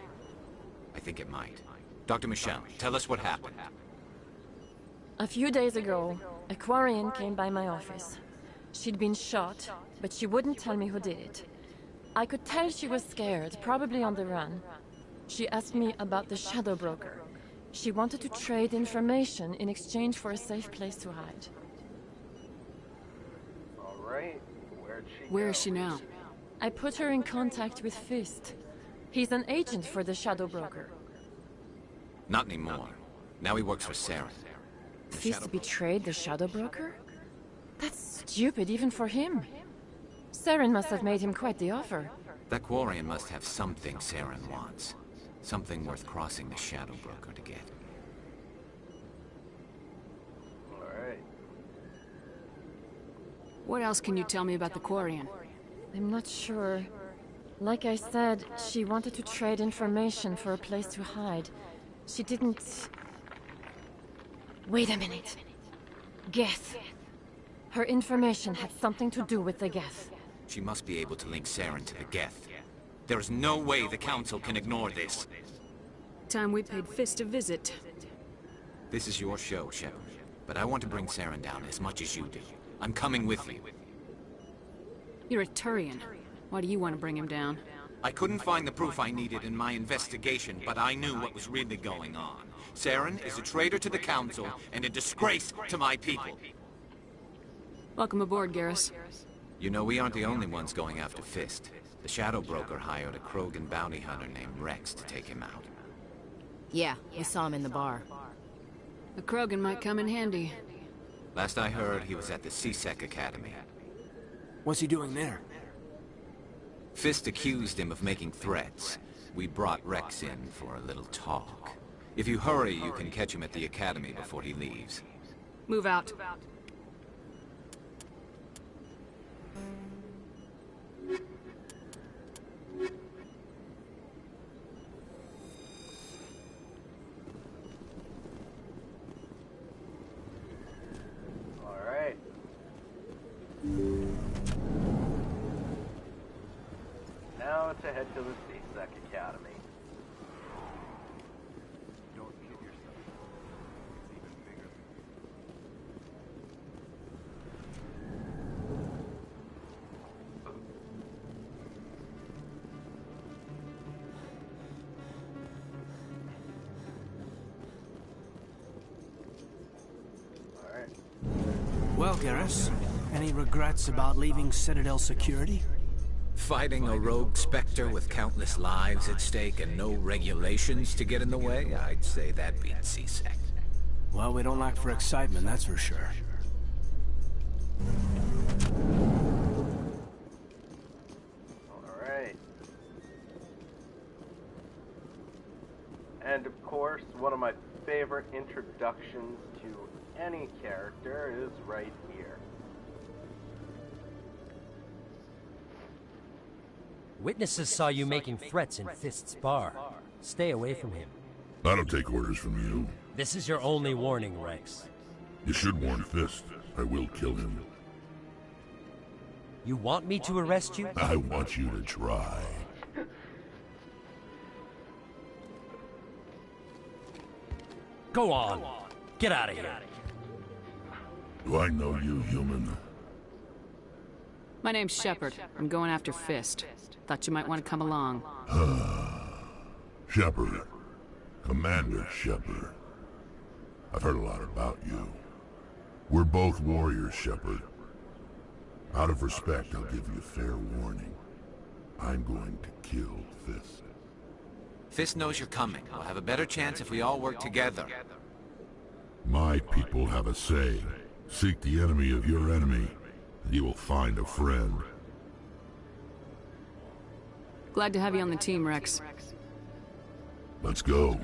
I think it might. Dr. Michelle, tell us what happened. A few days ago, a Quarian came by my office. She'd been shot, but she wouldn't tell me who did it. I could tell she was scared, probably on the run. She asked me about the Shadow Broker. She wanted to trade information in exchange for a safe place to hide. Alright, where'd she go? Where is she now? I put her in contact with Fist. He's an agent for the Shadow Broker. Not anymore. Now he works for Saren. Fist betrayed the Shadow Broker? That's stupid even for him. Saren must have made him quite the offer. That Quarian must have something Saren wants. Something worth crossing the Shadow Broker to get. Alright. What else can you tell me about the Quarian? I'm not sure. Like I said, she wanted to trade information for a place to hide. She didn't... Wait a minute. Geth. Her information had something to do with the Geth. She must be able to link Saren to the Geth. There is no way the Council can ignore this. Time we paid Fist a visit. This is your show, Shepard. But I want to bring Saren down as much as you do. I'm coming with you. You're a Turian. Why do you want to bring him down? I couldn't find the proof I needed in my investigation, but I knew what was really going on. Saren is a traitor to the Council and a disgrace to my people. Welcome aboard, Garrus. You know, we aren't the only ones going after Fist. The Shadow Broker hired a Krogan bounty hunter named Rex to take him out. Yeah, we saw him in the bar. The Krogan might come in handy. Last I heard, he was at the C-Sec Academy. What's he doing there? Fist accused him of making threats. We brought Rex in for a little talk. If you hurry, you can catch him at the Academy before he leaves. Move out. Alright. Now to head to the C-Sec Academy. Don't kid yourself. It's even bigger. Well, Garrus, any regrets about leaving Citadel security? Fighting a rogue Spectre with countless lives at stake and no regulations to get in the way, I'd say that beats C-Sec. Well, we don't lack for excitement, that's for sure. Alright. And of course, one of my favorite introductions to any character is right here. Witnesses saw you making threats in Fist's bar. Stay away from him. I don't take orders from you. This is your only warning, Rex. You should warn Fist. I will kill him. You want me to arrest you? I want you to try. Go on. Get out of here. Do I know you, human? My name's Shepard. I'm going after Fist. Thought you might want to come along. Shepard. Commander Shepard. I've heard a lot about you. We're both warriors, Shepard. Out of respect, I'll give you fair warning. I'm going to kill Fist. Fist knows you're coming. We'll have a better chance if we all work together. My people have a saying. Seek the enemy of your enemy, and you will find a friend. Glad to have you on the team, Rex. Let's go.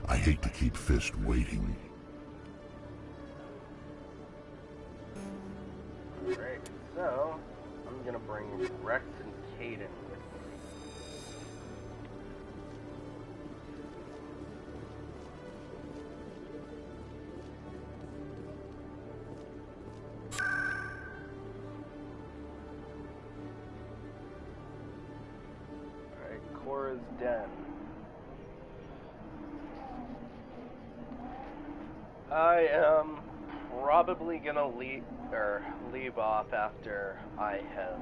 I hate to keep Fist waiting. Alright, so I'm gonna bring Rex and Caden with me. Alright, Cora's Den. I am probably gonna leave off after I have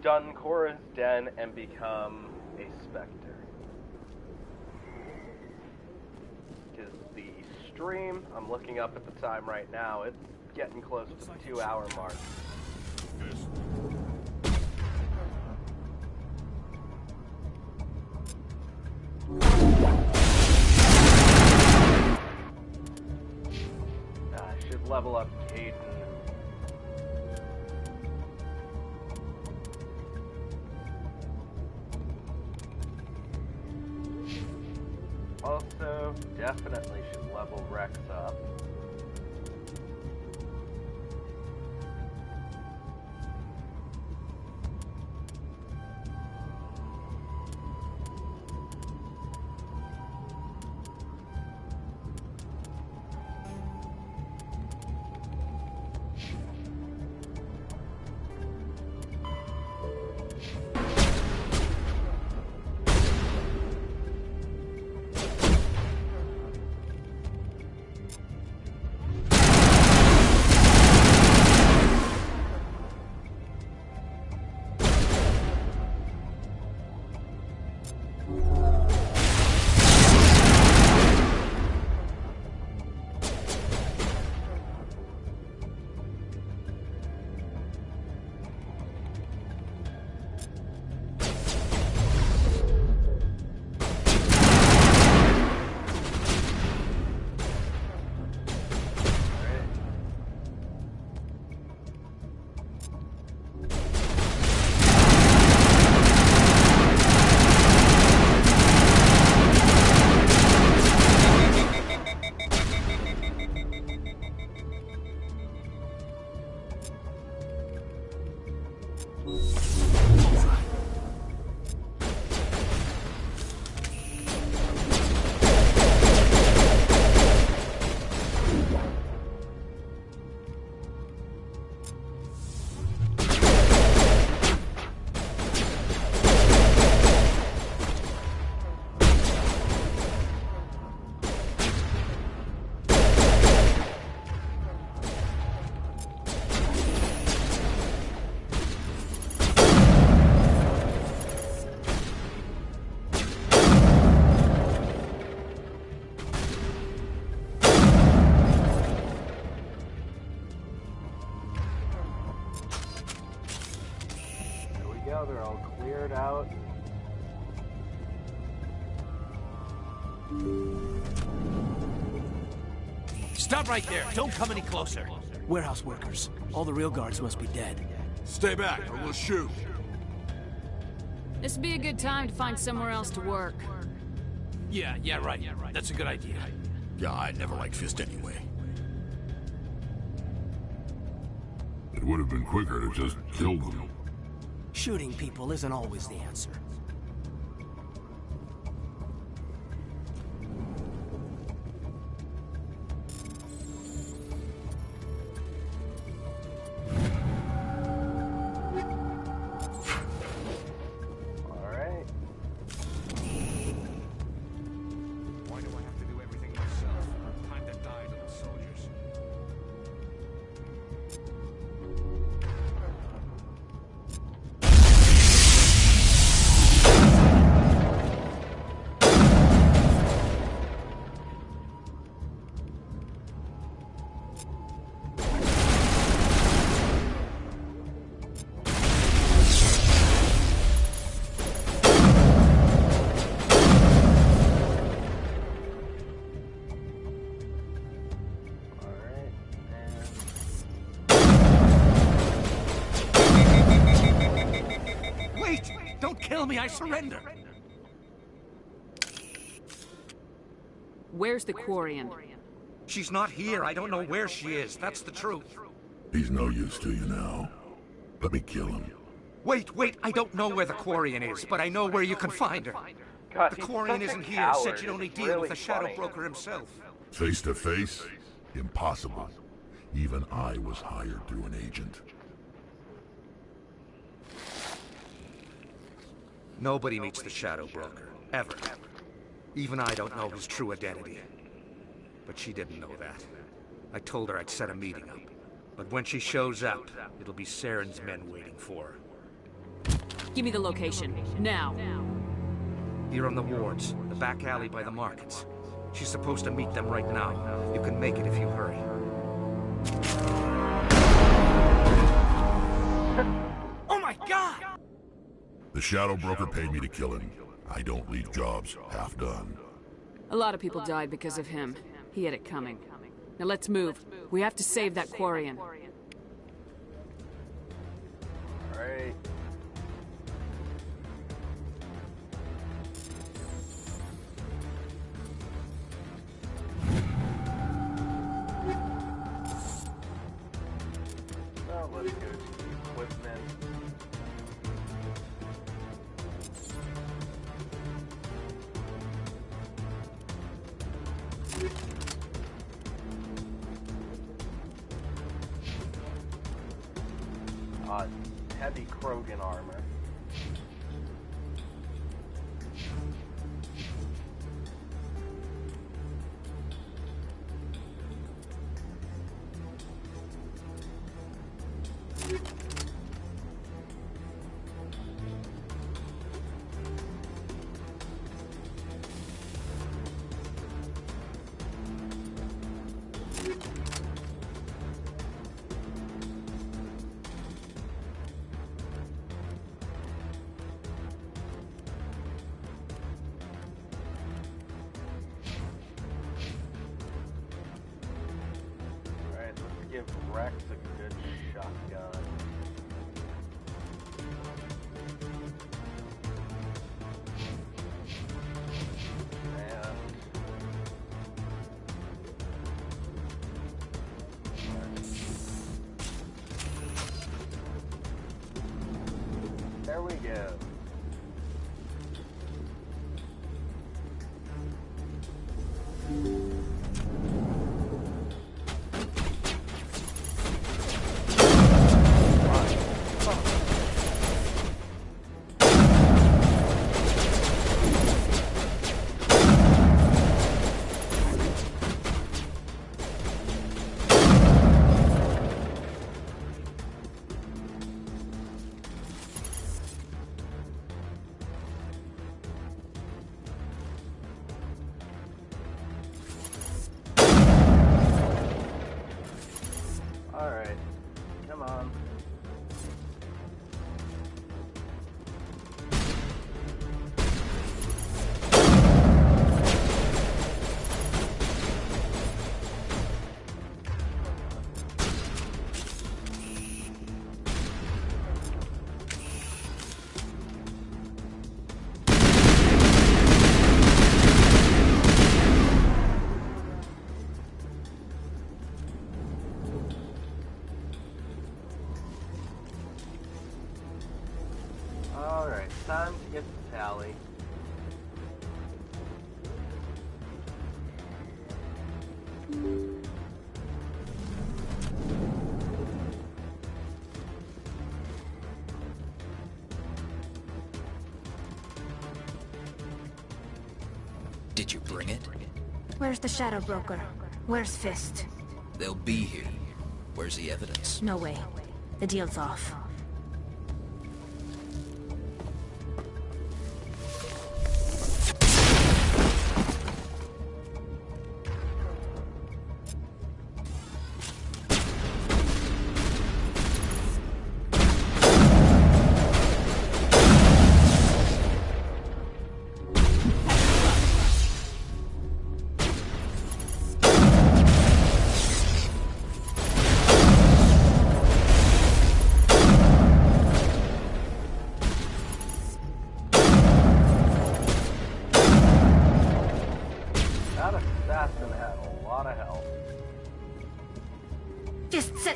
done Cora's Den and become a Spectre. Because the stream, I'm looking up at the time right now, it's getting close to the 2-hour mark. Level up Caden. Also, definitely should level Rex up. cleared out. Stop right there. Don't come any closer. Warehouse workers. All the real guards must be dead. Stay back, or we'll shoot. This would be a good time to find somewhere else to work. Yeah, right. That's a good idea. Yeah, I never liked Fist anyway. It would have been quicker to just kill them. Shooting people isn't always the answer. Kill me, I surrender! Where's the Quarian? She's not here. I don't know where she is. That's the truth. He's no use to you now. Let me kill him. Wait, I don't know where the Quarian is, but I know where you can find her. God, the Quarian isn't here. Said she'd only deal with the Shadow Broker himself. Face to face? Impossible. Even I was hired through an agent. Nobody meets the Shadow Broker, ever. Even I don't know his true identity. But she didn't know that. I told her I'd set a meeting up. But when she shows up, it'll be Saren's men waiting for her. Give me the location, now. Here on the wards, the back alley by the markets. She's supposed to meet them right now. You can make it if you hurry. Oh my God! The Shadow Broker paid me to kill him. I don't leave jobs half done. A lot of people died because of him. He had it coming. Now let's move. We have to save that Quarian. Alright. Well, let's go to the equipment. Heavy Krogan armor. Give Rex a good shotgun. And there we go. Alright, come on. Did you bring it? Where's the Shadow Broker? Where's Fist? They'll be here. Where's the evidence? No way. The deal's off.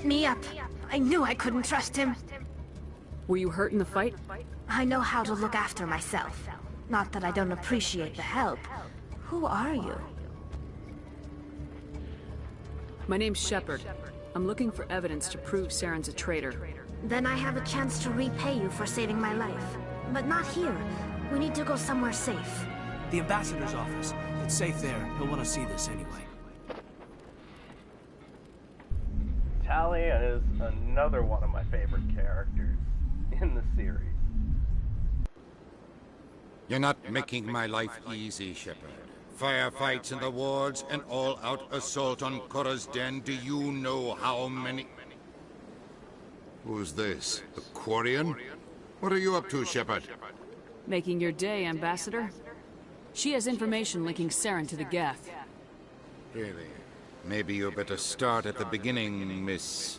Me up. I knew I couldn't trust him. Were you hurt in the fight? I know how to look after myself. Not that I don't appreciate the help. Who are you? My name's Shepard. I'm looking for evidence to prove Saren's a traitor. Then I have a chance to repay you for saving my life. But not here. We need to go somewhere safe. The ambassador's office. It's safe there. He'll want to see this anyway. Talia is another one of my favorite characters in the series. You're not making my life easy, Shepard. Firefights in the wards, an all-out assault on Korra's den. Do you know how many... Who's this? The Quarian? What are you up to, Shepard? Making your day, Ambassador. She has information linking Saren to the Geth. Really? Maybe you better start at the beginning, Miss...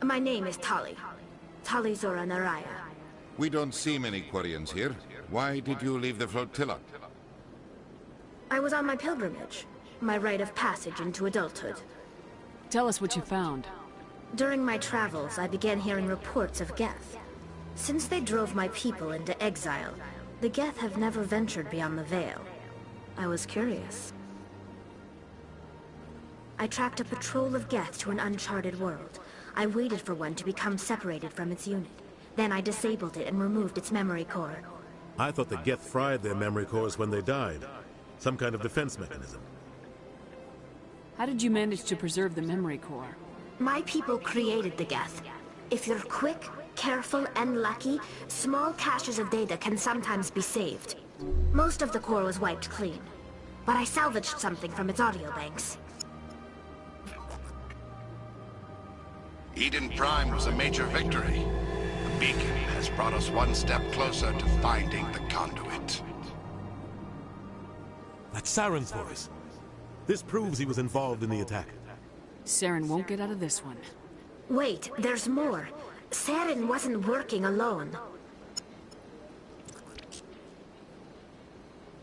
My name is Tali. Tali Zora Naraya. We don't see many Quarians here. Why did you leave the flotilla? I was on my pilgrimage. My rite of passage into adulthood. Tell us what you found. During my travels, I began hearing reports of Geth. Since they drove my people into exile, the Geth have never ventured beyond the Veil. I was curious. I tracked a patrol of Geth to an uncharted world. I waited for one to become separated from its unit. Then I disabled it and removed its memory core. I thought the Geth fried their memory cores when they died. Some kind of defense mechanism. How did you manage to preserve the memory core? My people created the Geth. If you're quick, careful, and lucky, small caches of data can sometimes be saved. Most of the core was wiped clean, but I salvaged something from its audio banks. Eden Prime was a major victory. The beacon has brought us one step closer to finding the conduit. That's Saren's voice. This proves he was involved in the attack. Saren won't get out of this one. Wait, there's more. Saren wasn't working alone.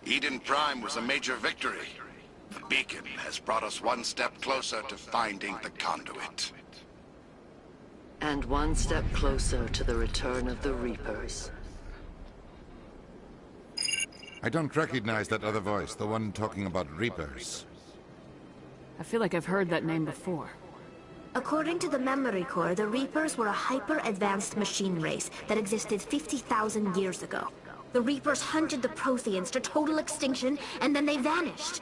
Eden Prime was a major victory. The beacon has brought us one step closer to finding the conduit. And one step closer to the return of the Reapers. I don't recognize that other voice, the one talking about Reapers. I feel like I've heard that name before. According to the memory core, the Reapers were a hyper-advanced machine race that existed 50,000 years ago. The Reapers hunted the Protheans to total extinction, and then they vanished.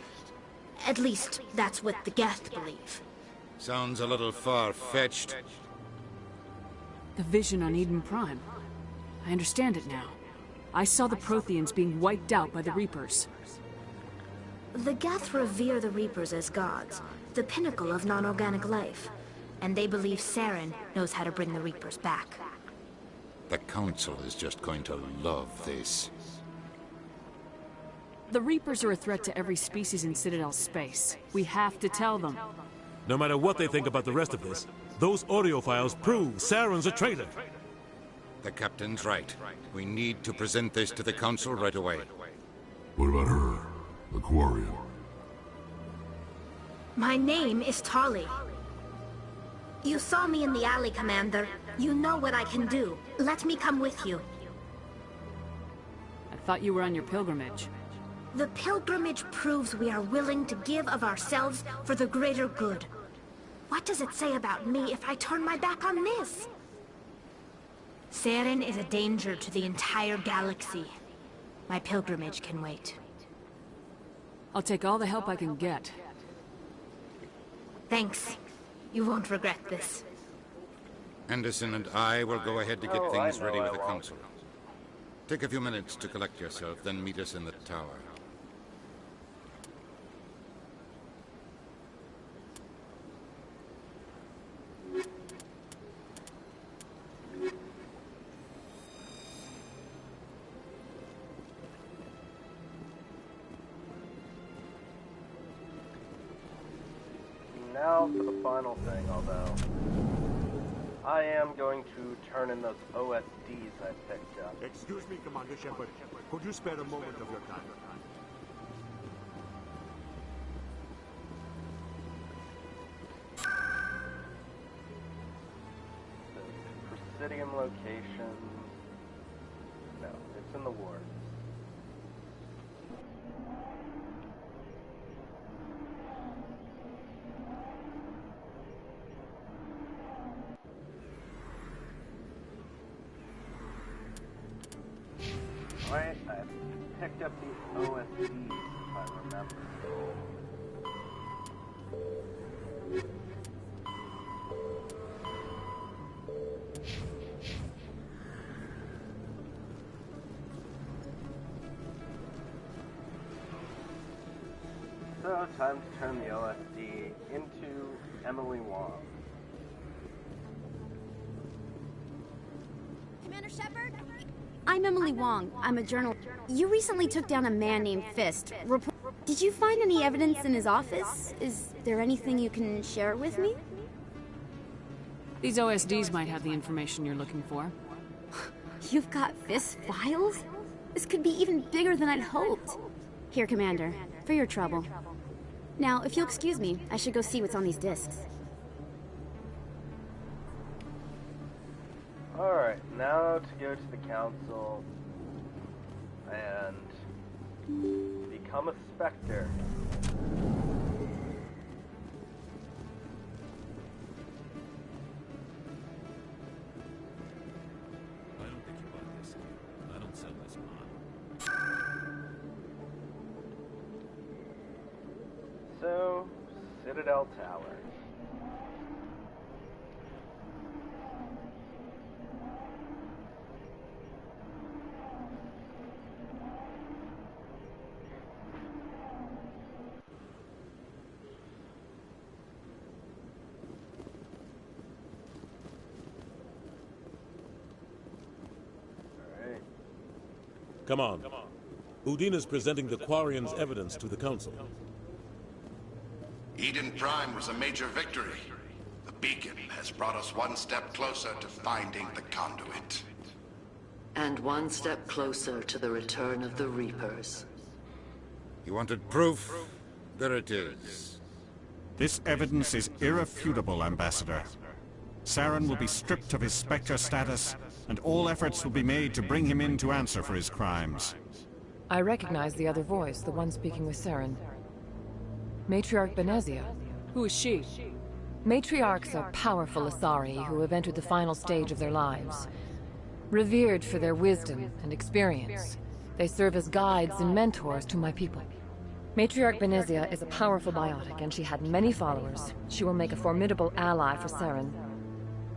At least, that's what the Geth believe. Sounds a little far-fetched. The vision on Eden Prime. I understand it now. I saw the Protheans being wiped out by the Reapers. The Geth revere the Reapers as gods, the pinnacle of non-organic life. And they believe Saren knows how to bring the Reapers back. The Council is just going to love this. The Reapers are a threat to every species in Citadel space. We have to tell them. No matter what they think about the rest of this, those audio files prove Saren's a traitor. The Captain's right. We need to present this to the Council right away. What about her? The Quarian? My name is Tali. You saw me in the alley, Commander. You know what I can do. Let me come with you. I thought you were on your pilgrimage. The pilgrimage proves we are willing to give of ourselves for the greater good. What does it say about me if I turn my back on this? Saren is a danger to the entire galaxy. My pilgrimage can wait. I'll take all the help I can get. Thanks. You won't regret this. Anderson and I will go ahead to get things ready with the council. Take a few minutes to collect yourself, then meet us in the tower. Now for the final thing, although I am going to turn in those OSDs I picked up. Excuse me, Commander Shepard. Could you spare a moment of your time? Presidium location. No, it's in the ward. Alright, I picked up the OSDs, if I remember. So, time to turn the OSD into Emily Wong. Commander Shepard? I'm Emily Wong. I'm a journalist. You recently took down a man named Fist. Did you find any evidence in his office? Is there anything you can share with me? These OSDs might have the information you're looking for. You've got Fist's files? This could be even bigger than I'd hoped. Here, Commander, for your trouble. Now, if you'll excuse me, I should go see what's on these discs. Alright, now to go to the council and become a Spectre. I don't think you bought this. I don't sell this mod. So, Citadel Tower. Come on. Udina's presenting the Quarians' evidence to the Council. Eden Prime was a major victory. The beacon has brought us one step closer to finding the conduit. And one step closer to the return of the Reapers. You wanted proof? There it is. This evidence is irrefutable, Ambassador. Saren will be stripped of his Spectre status, and all efforts will be made to bring him in to answer for his crimes. I recognize the other voice, the one speaking with Saren. Matriarch Benezia. Who is she? Matriarchs are powerful Asari who have entered the final stage of their lives. Revered for their wisdom and experience, they serve as guides and mentors to my people. Matriarch Benezia is a powerful biotic, and she had many followers. She will make a formidable ally for Saren.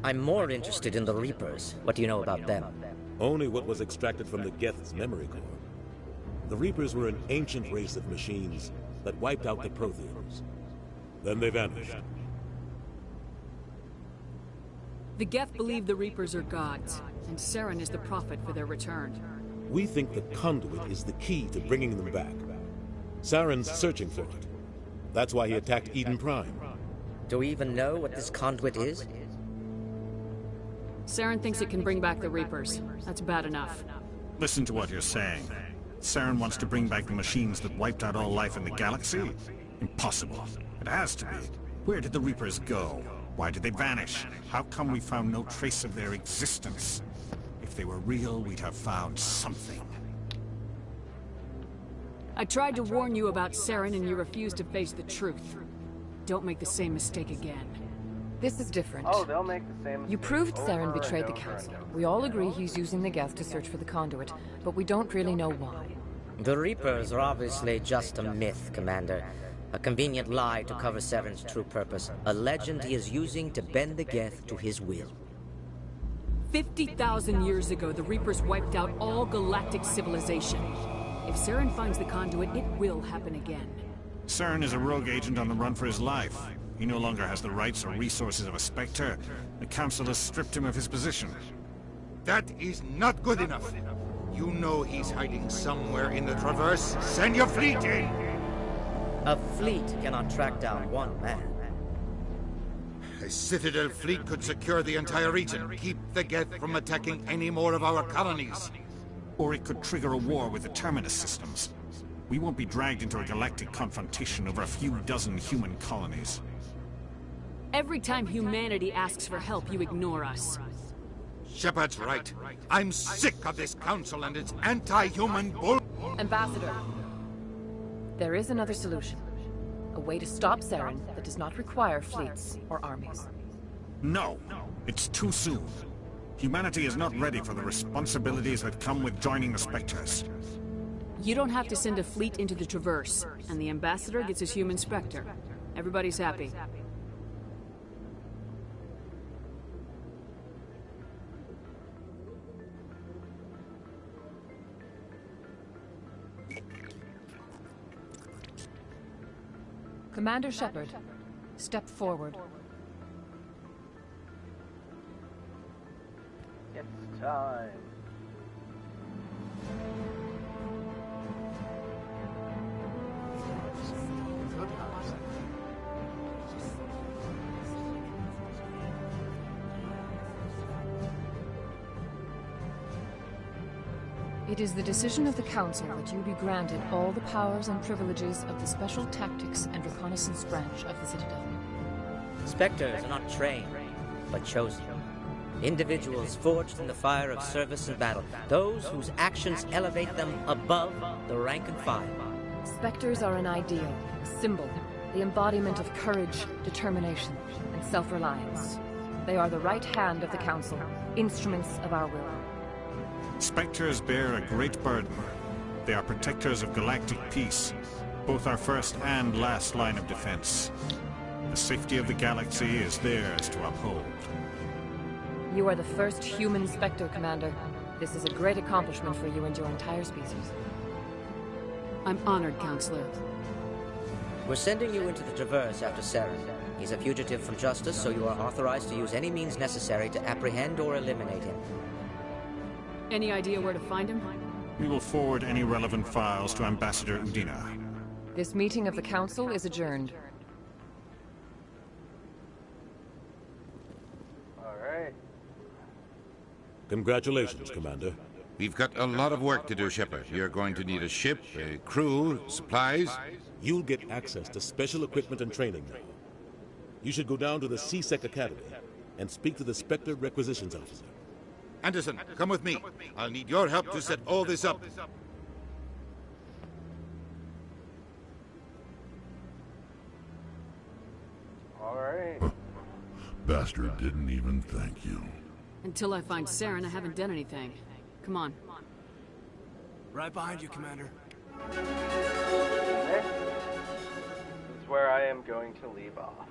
I'm more interested in the Reapers. What do you know about them? Only what was extracted from the Geth's memory core. The Reapers were an ancient race of machines that wiped out the Protheans. Then they vanished. The Geth believe the Reapers are gods, and Saren is the prophet for their return. We think the conduit is the key to bringing them back. Saren's searching for it. That's why he attacked Eden Prime. Do we even know what this conduit is? Saren thinks it can bring back the Reapers. That's bad enough. Listen to what you're saying. Saren wants to bring back the machines that wiped out all life in the galaxy? Impossible. It has to be. Where did the Reapers go? Why did they vanish? How come we found no trace of their existence? If they were real, we'd have found something. I tried to warn you about Saren and you refused to face the truth. Don't make the same mistake again. This is different. Oh, they'll make the same. You proved Saren betrayed the Council. We all agree he's using the Geth to search for the conduit, but we don't really know why. The Reapers are obviously just a myth, Commander. A convenient lie to cover Saren's true purpose. A legend he is using to bend the Geth to his will. 50,000 years ago, the Reapers wiped out all galactic civilization. If Saren finds the conduit, it will happen again. Saren is a rogue agent on the run for his life. He no longer has the rights or resources of a Spectre. The Council has stripped him of his position. That is not good enough. You know he's hiding somewhere in the Traverse. Send your fleet in! A fleet cannot track down one man. A Citadel fleet could secure the entire region, keep the Geth from attacking any more of our colonies. Or it could trigger a war with the Terminus systems. We won't be dragged into a galactic confrontation over a few dozen human colonies. Every time humanity asks for help, you ignore us. Shepard's right. I'm sick of this council and its anti-human bull... Ambassador, there is another solution. A way to stop Saren that does not require fleets or armies. No, it's too soon. Humanity is not ready for the responsibilities that come with joining the Spectres. You don't have to send a fleet into the Traverse, and the Ambassador gets his human Spectre. Everybody's happy. Commander Shepard, step forward. It's time. It is the decision of the Council that you be granted all the powers and privileges of the Special Tactics and Reconnaissance branch of the Citadel. Spectres are not trained, but chosen. Individuals forged in the fire of service and battle. Those whose actions elevate them above the rank and file. Spectres are an ideal, a symbol, the embodiment of courage, determination, and self-reliance. They are the right hand of the Council, instruments of our will. Spectres bear a great burden. They are protectors of galactic peace, both our first and last line of defense. The safety of the galaxy is theirs to uphold. You are the first human Spectre, Commander. This is a great accomplishment for you and your entire species. I'm honored, Counselor. We're sending you into the Traverse after Saren. He's a fugitive from justice, so you are authorized to use any means necessary to apprehend or eliminate him. Any idea where to find him? We will forward any relevant files to Ambassador Udina. This meeting of the Council is adjourned. Alright. Congratulations, Commander. We've got a lot of work to do, Shepard. You're going to need a ship, a crew, supplies. You'll get access to special equipment and training now. You should go down to the C-Sec Academy and speak to the Spectre Requisitions Officer. Anderson, come with me. I'll need your help to set all this up. Alright. Bastard didn't even thank you. Until I find Saren, I haven't done anything. Come on. Right behind you, Commander. This is where I am going to leave off.